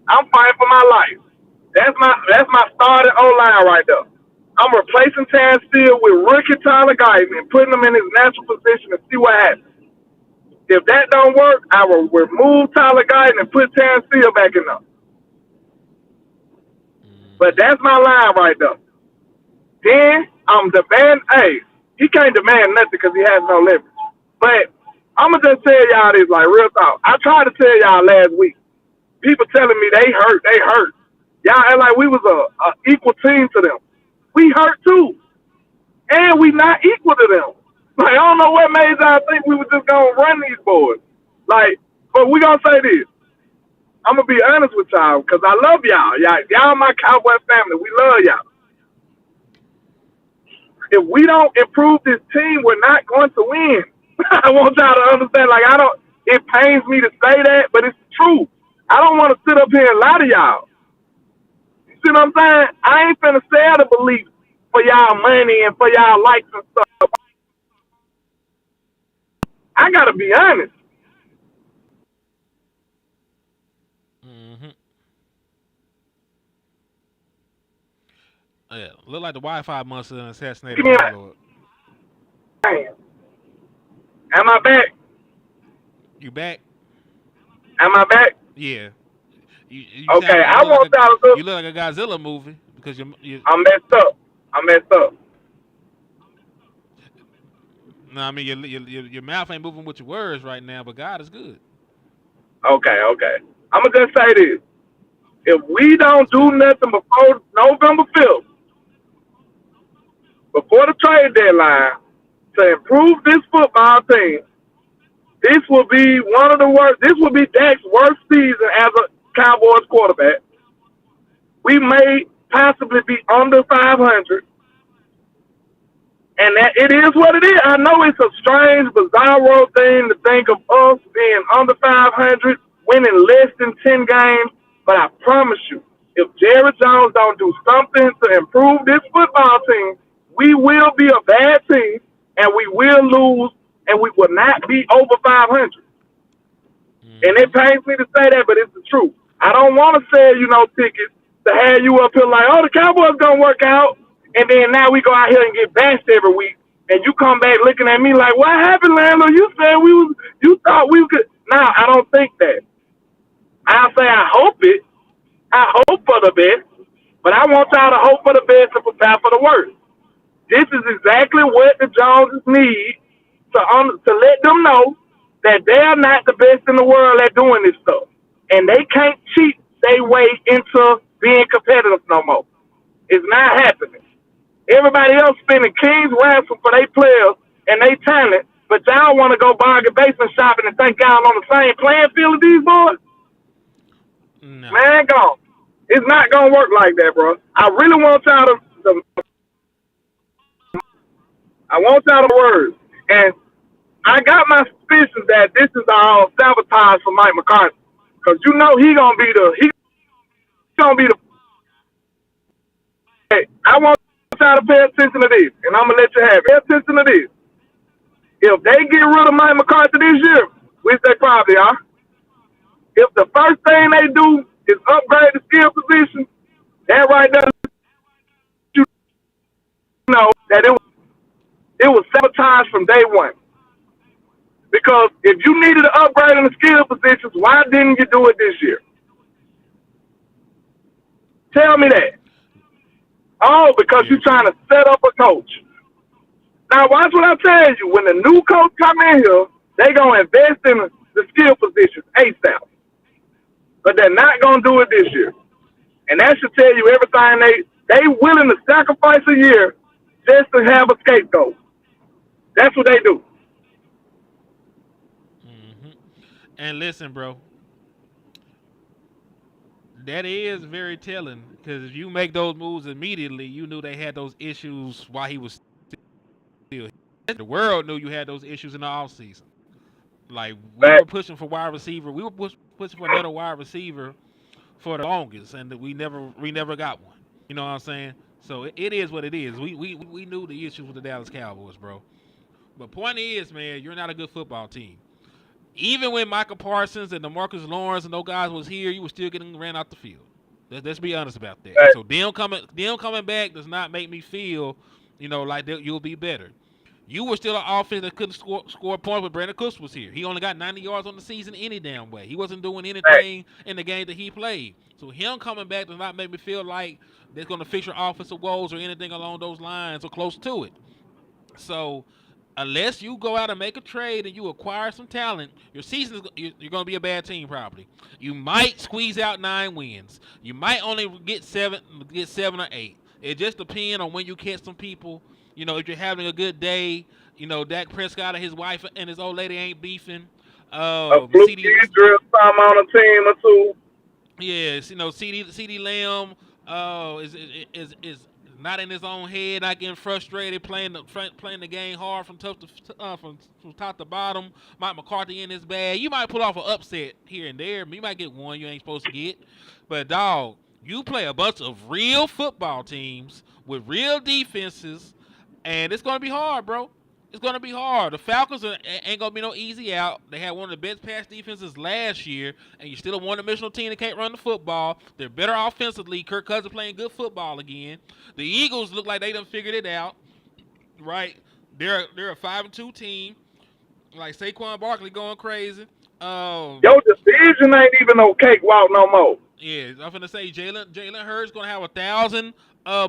I'm fighting for my life. That's my starting O-line right there. I'm replacing Terrence Steele with rookie Tyler Guyton and putting him in his natural position and see what happens. If that don't work, I will remove Tyler Guyton and put Terrence Steele back in there. But that's my line right there. Then I'm demanding, he can't demand nothing because he has no leverage. But I'm going to just tell y'all this, like, real talk. I tried to tell y'all last week. People telling me they hurt. Y'all act like we was a equal team to them. We hurt too. And we not equal to them. Like, I don't know what made y'all think we were just going to run these boys. Like, but we going to say this. I'm going to be honest with y'all because I love y'all. Y'all my Cowboy family. We love y'all. If we don't improve this team, we're not going to win. I want y'all to understand, it pains me to say that, but it's true. I don't want to sit up here and lie to y'all. You see what I'm saying? I ain't finna sell the belief for y'all money and for y'all likes and stuff. I gotta be honest. Yeah, look like the Wi-Fi must have assassinated my lord. Am I back? You back? Am I back? Yeah. You okay, I want y'all to. You look like a Godzilla movie because you. I'm messed up. No, I mean your mouth ain't moving with your words right now, but God is good. Okay. I'm gonna just say this: if we don't do nothing before November 5th, before the trade deadline, to improve this football team, this will be one of the worst. This will be Dak's worst season as a Cowboys quarterback. We may possibly be under 500. And that it is what it is. I know it's a strange, bizarro thing to think of us being under 500, winning less than 10 games. But I promise you, if Jerry Jones don't do something to improve this football team, we will be a bad team, and we will lose, and we will not be over 500. And it pains me to say that, but it's the truth. I don't want to sell you no tickets to have you up here like, oh, the Cowboys going to work out. And then now we go out here and get bashed every week. And you come back looking at me like, what happened, Landlord? You said you thought we could. No, I don't think that. I'll say I hope it. I hope for the best. But I want y'all to hope for the best and prepare for the worst. This is exactly what the Joneses need to let them know that they're not the best in the world at doing this stuff. and they can't cheat their way into being competitive no more. It's not happening. Everybody else spending king's ransom for their players and their talent, but y'all want to go bargain basement shopping and think y'all on the same playing field as these boys? No. Man, go. It's not gonna work like that, bro. I really want y'all to I want y'all to words. And I got my suspicions that this is all sabotage for Mike McCarthy. Cause you know he gonna be the Hey, I want y'all to pay attention to this, and I'm gonna let you have it. Pay attention to this. If they get rid of Mike McCarthy this year, which they probably are, if the first thing they do is upgrade the skill position, that right there, you know that it was sabotage from day one. Because if you needed to upgrade in the skill positions, why didn't you do it this year? Tell me that. Oh, because you're trying to set up a coach. Now, watch what I tell you. When the new coach come in here, they going to invest in the skill positions ASAP. But they're not going to do it this year. And that should tell you everything they willing to sacrifice a year just to have a scapegoat. That's what they do. Mm-hmm. And listen, bro, that is very telling because if you make those moves immediately, you knew they had those issues while he was still. The world knew you had those issues in the offseason. Like we were pushing for wide receiver, we were pushing for another wide receiver for the longest, and we never got one. You know what I'm saying? So it is what it is. We knew the issues with the Dallas Cowboys, bro. But point is, man, you're not a good football team. Even when Michael Parsons and DeMarcus Lawrence and those guys was here, you were still getting ran out the field. Let's be honest about that. So them coming back does not make me feel, like you'll be better. You were still an offense that couldn't score points when Brandon Cooks was here. He only got 90 yards on the season any damn way. He wasn't doing anything in the game that he played. So him coming back does not make me feel like they're going to fix your offensive woes or anything along those lines or close to it. So unless you go out and make a trade and you acquire some talent, your season you're going to be a bad team probably. You might squeeze out 9 wins. You might only get 7 or 8. It just depends on when you catch some people. If you're having a good day, Dak Prescott and his wife and his old lady ain't beefing. A fluke injury time on a team or two. Yes, CD Lamb is not in his own head, not getting frustrated, playing the game hard from top to bottom. Mike McCarthy in his bag. You might pull off an upset here and there. You might get one you ain't supposed to get. But dog, you play a bunch of real football teams with real defenses. And it's going to be hard, bro. It's going to be hard. The Falcons ain't going to be no easy out. They had one of the best pass defenses last year, and you're still a one-dimensional team that can't run the football. They're better offensively. Kirk Cousins playing good football again. The Eagles look like they done figured it out, right? They're a 5-2 team. Like Saquon Barkley going crazy. Your division ain't even no cakewalk no more. Yeah, I'm going to say Jalen Hurts going to have 1,000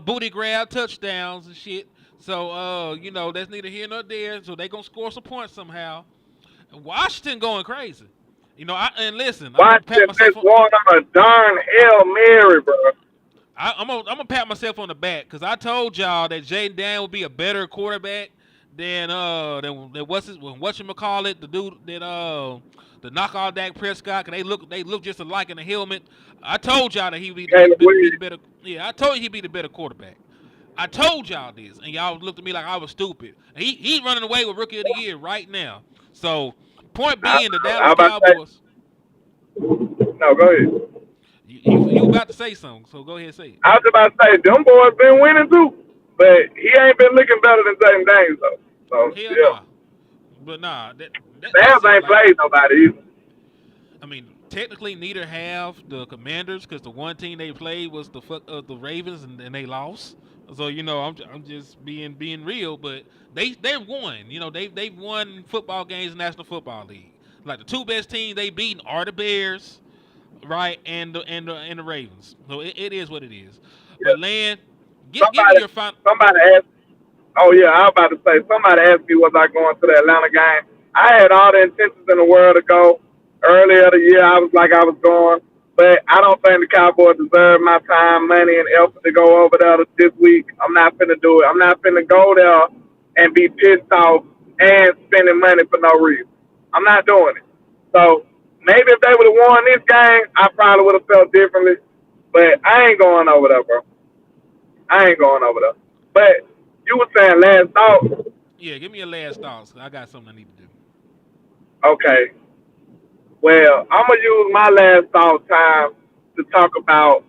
booty grab touchdowns and shit. So, that's neither here nor there. So they gonna score some points somehow. Washington going crazy. Listen, Washington is going on a darn Hail Mary, bro. I'm gonna pat myself on the back because I told y'all that Jaden Daniels would be a better quarterback than whatchamacallit, the dude that knock out Dak Prescott. Cause they look just alike in the helmet. I told y'all that he'd be the better. Yeah, I told you he'd be the better quarterback. I told y'all this, and y'all looked at me like I was stupid. He's running away with Rookie of the Year right now. So, point being, the Dallas Cowboys. No, go ahead. You about to say something, so go ahead and say it. I was about to say, them boys been winning too, but he ain't been looking better than Jaden Daniels, though. So, hell yeah. nah. But nah. Sam's ain't played nobody either. I mean, technically, neither have the Commanders, because the one team they played was the Ravens, and they lost. So I'm just being real, but they've won. They've won football games in the National Football League. Like the 2 best teams they beaten are the Bears, right, and the Ravens. So it is what it is. Yeah. But Lan, give me your final. Somebody asked. Oh yeah, I was about to say. Somebody asked me was I going to the Atlanta game. I had all the intentions in the world to go earlier of the year, I was like I was going. But I don't think the Cowboys deserve my time, money, and effort to go over there this week. I'm not finna do it. I'm not finna go there and be pissed off and spending money for no reason. I'm not doing it. So maybe if they would have won this game, I probably would have felt differently. But I ain't going over there, bro. I ain't going over there. But you were saying last thought. Yeah, give me your last thoughts. I got something I need to do. Okay. Well, I'm going to use my last thought time to talk about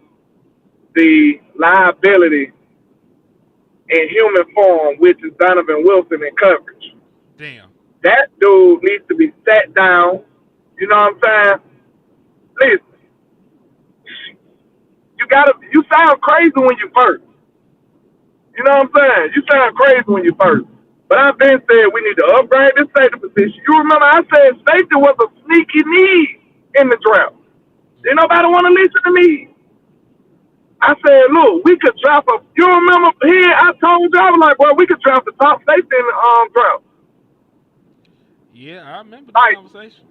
the liability in human form, which is Donovan Wilson in coverage. Damn. That dude needs to be sat down. You know what I'm saying? Listen, you sound crazy when you first. You know what I'm saying? You sound crazy when you first. But I've been saying we need to upgrade this safety position. You remember I said safety was a sneaky need in the draft. Didn't nobody want to listen to me. I said, look, we could draft a. You remember here? I told you I was like, well, we could draft the top safety in the draft. Yeah, I remember that conversation.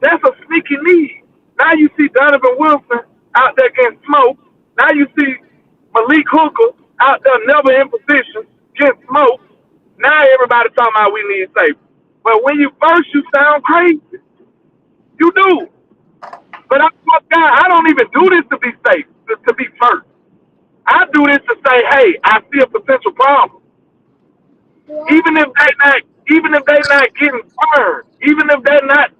That's a sneaky need. Now you see Donovan Wilson out there getting smoked. Now you see Malik Hooker out there never in position getting smoked. Now everybody talking about we need safety. But when you first, you sound crazy. You do. But I don't even do this to be safe, to be first. I do this to say, hey, I see a potential problem. Even if they not getting burned, even if they're not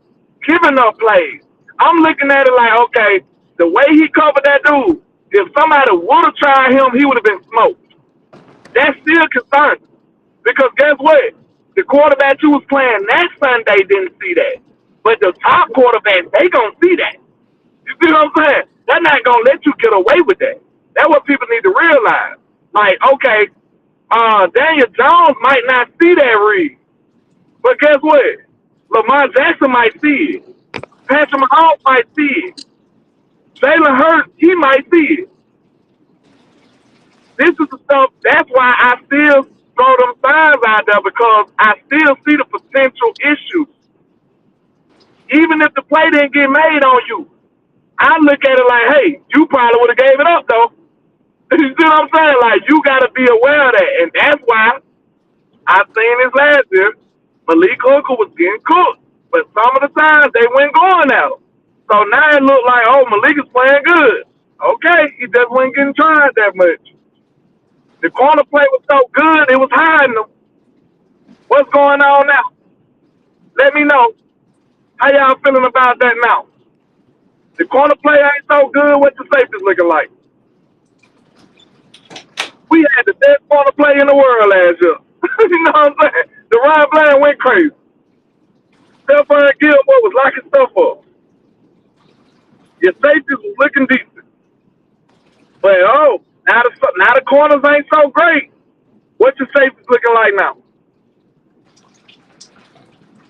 giving up plays, I'm looking at it like, okay, the way he covered that dude, if somebody would have tried him, he would have been smoked. That's still concerning. Because guess what? The quarterback you was playing that Sunday didn't see that. But the top quarterbacks, they gonna see that. You see what I'm saying? They're not gonna let you get away with that. That's what people need to realize. Like, okay, Daniel Jones might not see that read. But guess what? Lamar Jackson might see it. Patrick Mahomes might see it. Jalen Hurts, he might see it. This is the stuff, that's why I still throw them signs out there, because I still see the potential issues. Even if the play didn't get made on you, I look at it like, hey, you probably would have gave it up, though. You see what I'm saying? Like, you got to be aware of that. And that's why I seen this last year, Malik Hooker was getting cooked. But some of the times, they weren't going out. So now it looked like, oh, Malik is playing good. Okay, he just wasn't getting tried that much. The corner play was so good, it was hiding them. What's going on now? Let me know. How y'all feeling about that now? The corner play ain't so good. What the safety's looking like? We had the best corner play in the world last year. You know what I'm saying? The Ryan Bland went crazy. Stephon Gilmore was locking stuff up. Your safeties was looking decent. But, now the corners ain't so great. What's your safeties looking like now?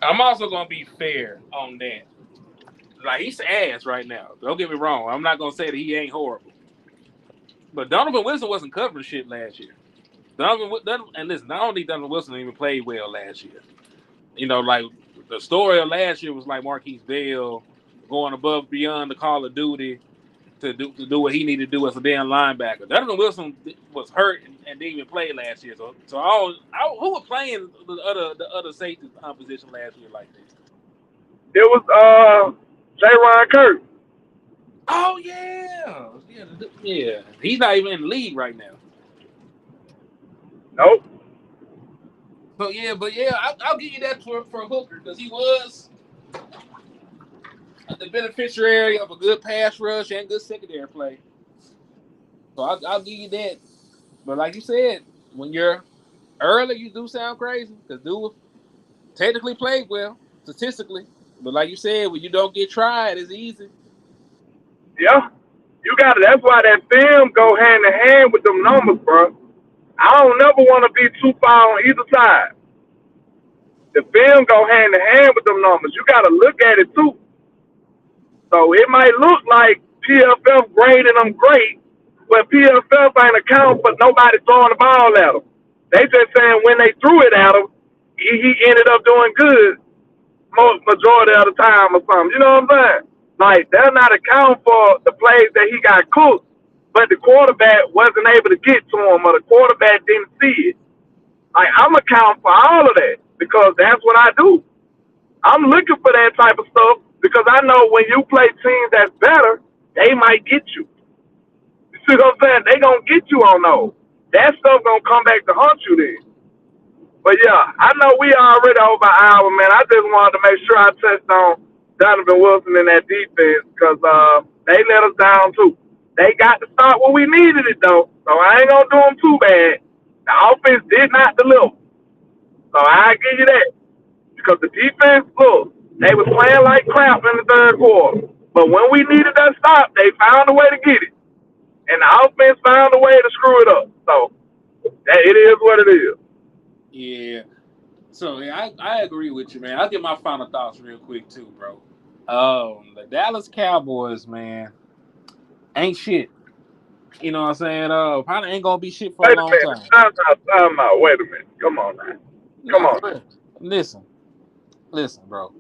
I'm also going to be fair on that. Like, he's ass right now. Don't get me wrong. I'm not going to say that he ain't horrible. But Donovan Wilson wasn't covering shit last year. And listen, I don't think Donovan Wilson even played well last year. You know, like, the story of last year was like Marquise Bell going above beyond the Call of Duty to do what he needed to do as a damn linebacker. Donovan Wilson was hurt and didn't even play last year. So who was playing the other safety position last year like this? It was J. Kirk. Oh yeah. He's not even in the league right now. Nope. But yeah, I'll give you that for Hooker, because he was the beneficiary of a good pass rush and good secondary play. So I'll give you that. But like you said, when you're early, you do sound crazy, because dude technically played well statistically. But like you said, when you don't get tried, it's easy. Yeah, you got it. That's why that film go hand in hand with them numbers, bro. I don't never want to be too far on either side. The film go hand in hand with them numbers. You got to look at it too. So it might look like PFF grading them great, but PFF ain't account for nobody throwing the ball at him. They just saying when they threw it at him, he ended up doing good. most majority of the time or something. You know what I'm saying? Like, they're not accounting for the plays that he got cooked, but the quarterback wasn't able to get to him or the quarterback didn't see it. Like, I'm accounting for all of that because that's what I do. I'm looking for that type of stuff because I know when you play teams that's better, they might get you. You see what I'm saying? They gonna get you on those. That stuff gonna come back to haunt you then. But yeah, I know we already over an hour, man. I just wanted to make sure I touched on Donovan Wilson in that defense because they let us down too. They got to start when we needed it though, so I ain't gonna do them too bad. The offense did not deliver, so I give you that because the defense, look, they was playing like crap in the third quarter, but when we needed that stop, they found a way to get it, and the offense found a way to screw it up. So it is what it is. Yeah. So yeah, I agree with you, man. I'll get my final thoughts real quick too, bro. The Dallas Cowboys, man, ain't shit. You know what I'm saying? Probably ain't gonna be shit for a long time. Time out. Wait a minute. Come on, man. Come on. Man. Listen, bro.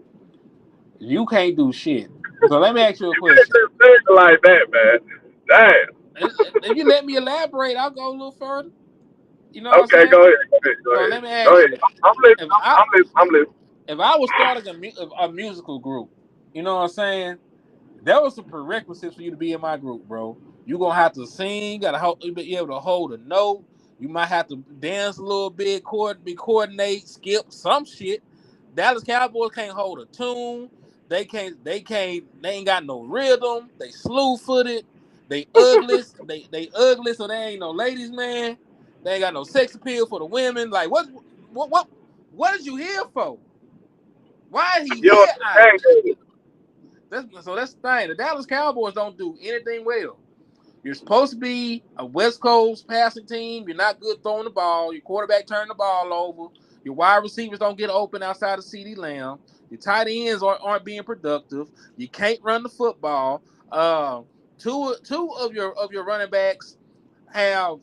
You can't do shit. So let me ask you a question. You can't just think like that, man. Damn. If you let me elaborate, I'll go a little further. You know what I'm saying? Go ahead. So let me ask you. I'm listening. If I was starting a musical group, you know what I'm saying? There was some prerequisites for you to be in my group, bro. You're going to have to sing, be able to hold a note. You might have to dance a little bit, coordinate, skip some shit. Dallas Cowboys can't hold a tune. They ain't got no rhythm. They slew-footed. They ugly. they ugly, so they ain't no ladies, man. They ain't got no sex appeal for the women. Like, what is you here for? Why is he here? That's the thing. The Dallas Cowboys don't do anything well. You're supposed to be a West Coast passing team. You're not good throwing the ball. Your quarterback turned the ball over. Your wide receivers don't get open outside of CeeDee Lamb. Your tight ends aren't being productive. You can't run the football. Two of your running backs have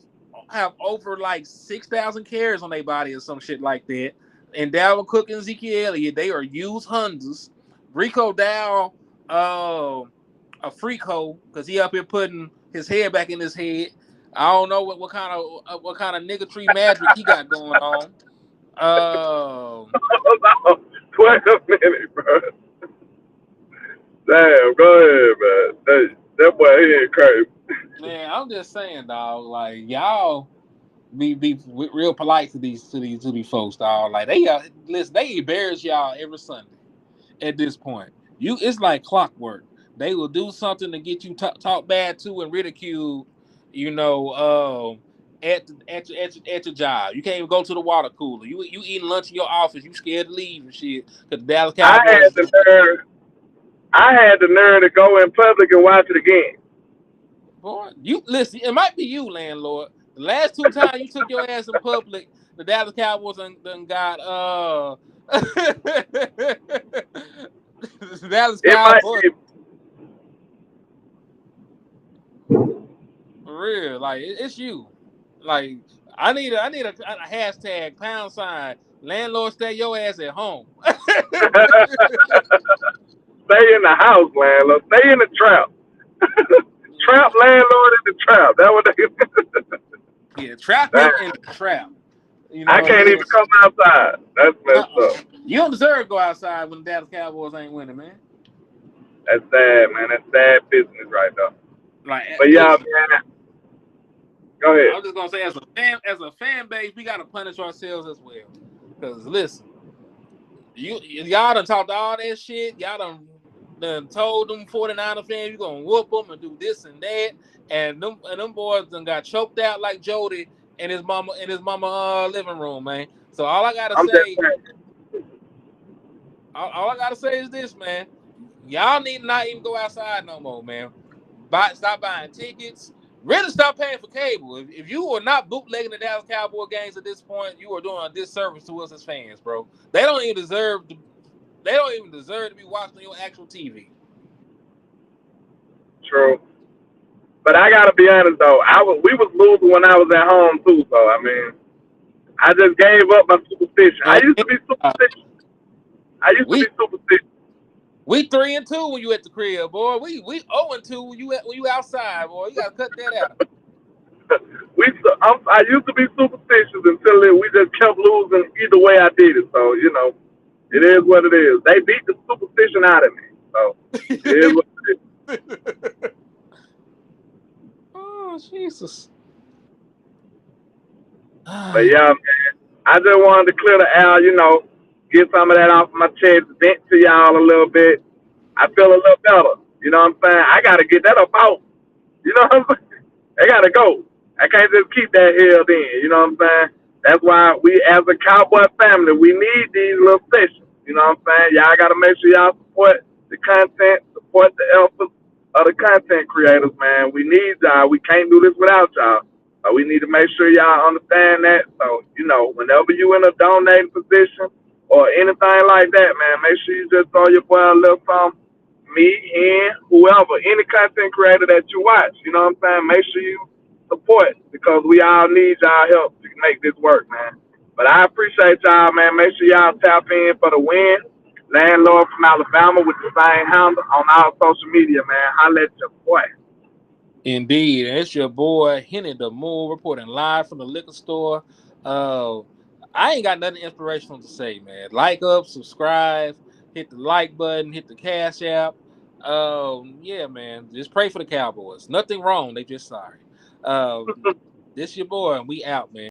over like 6,000 carries on their body or some shit like that. And Dalvin Cook and Ezekiel Elliott, they are used Hondas. Rico Dow, a freak hoe, because he up here putting his head back in his head. I don't know what kind of nigga tree magic he got going on. Wait a minute, bro. Damn, go ahead, man. That boy, he ain't crazy. Man, I'm just saying, dog. Like, y'all be real polite to these folks, dog. Like, they embarrass y'all every Sunday. At this point, it's like clockwork. They will do something to get you talk bad to and ridicule. You know, at your job, you can't even go to the water cooler. You eating lunch in your office. You scared to leave and shit because Dallas Cowboys. I had the nerve to go in public and watch it again. Boy, you listen. It might be you, landlord. The last two times you took your ass in public, the Dallas Cowboys done got the Dallas Cowboys. For real, like it's you. Like I need a hashtag # landlord stay your ass at home. Stay in the house, landlord. Stay in the trap. Trap landlord in the trap. That what they. Yeah, trap him in the trap. You know, I can't even come outside. That's messed up. You don't deserve to go outside when the Dallas Cowboys ain't winning, man. That's sad, man. That's sad business right there. Like, but yeah, man. Go ahead. I'm just gonna say, as a fan base, we gotta punish ourselves as well. Because listen, y'all done talked all that shit. Y'all done told them 49er fans you gonna whoop them and do this and that, and them boys done got choked out like Jody in his mama living room, man. So all I gotta say is this, man. Y'all need to not even go outside no more, man. Stop buying tickets. Really stop paying for cable. If you are not bootlegging the Dallas Cowboy games at this point, you are doing a disservice to us as fans, bro. They don't even deserve to be watching on your actual TV. True. But I gotta be honest though, we was losing when I was at home too, so I mean I just gave up my superstition. I used to be superstitious. I used to be superstitious. We 3-2 when you at the crib, boy. We 0-2 when you outside, boy. You gotta cut that out. I used to be superstitious until we just kept losing either way I did it. So, you know, it is what it is. They beat the superstition out of me. So, it is what it is. Oh, Jesus. But, yeah, man, I just wanted to clear the air, you know, get some of that off my chest, vent to y'all a little bit. I feel a little better. You know what I'm saying? I got to get that up out. You know what I'm saying? They got to go. I can't just keep that held in. You know what I'm saying? That's why we, as a Cowboy family, we need these little sessions. You know what I'm saying? Y'all got to make sure y'all support the content, support the efforts of the content creators, man. We need y'all. We can't do this without y'all. We need to make sure y'all understand that. So, you know, whenever you in a donating position or anything like that, man, make sure you just throw your boy a little something. Me, and whoever, any content creator that you watch, you know what I'm saying? Make sure you support, because we all need y'all help to make this work, man. But I appreciate y'all, man. Make sure y'all tap in for the win. Landlord from Alabama with the same handle on all social media, man. Holla at your boy. Indeed, and it's your boy Hennythemoor reporting live from the liquor store. I ain't got nothing inspirational to say, man. Like up, subscribe, hit the like button, hit the cash app. Yeah, man. Just pray for the Cowboys. Nothing wrong. They just sorry. This your boy, and we out, man.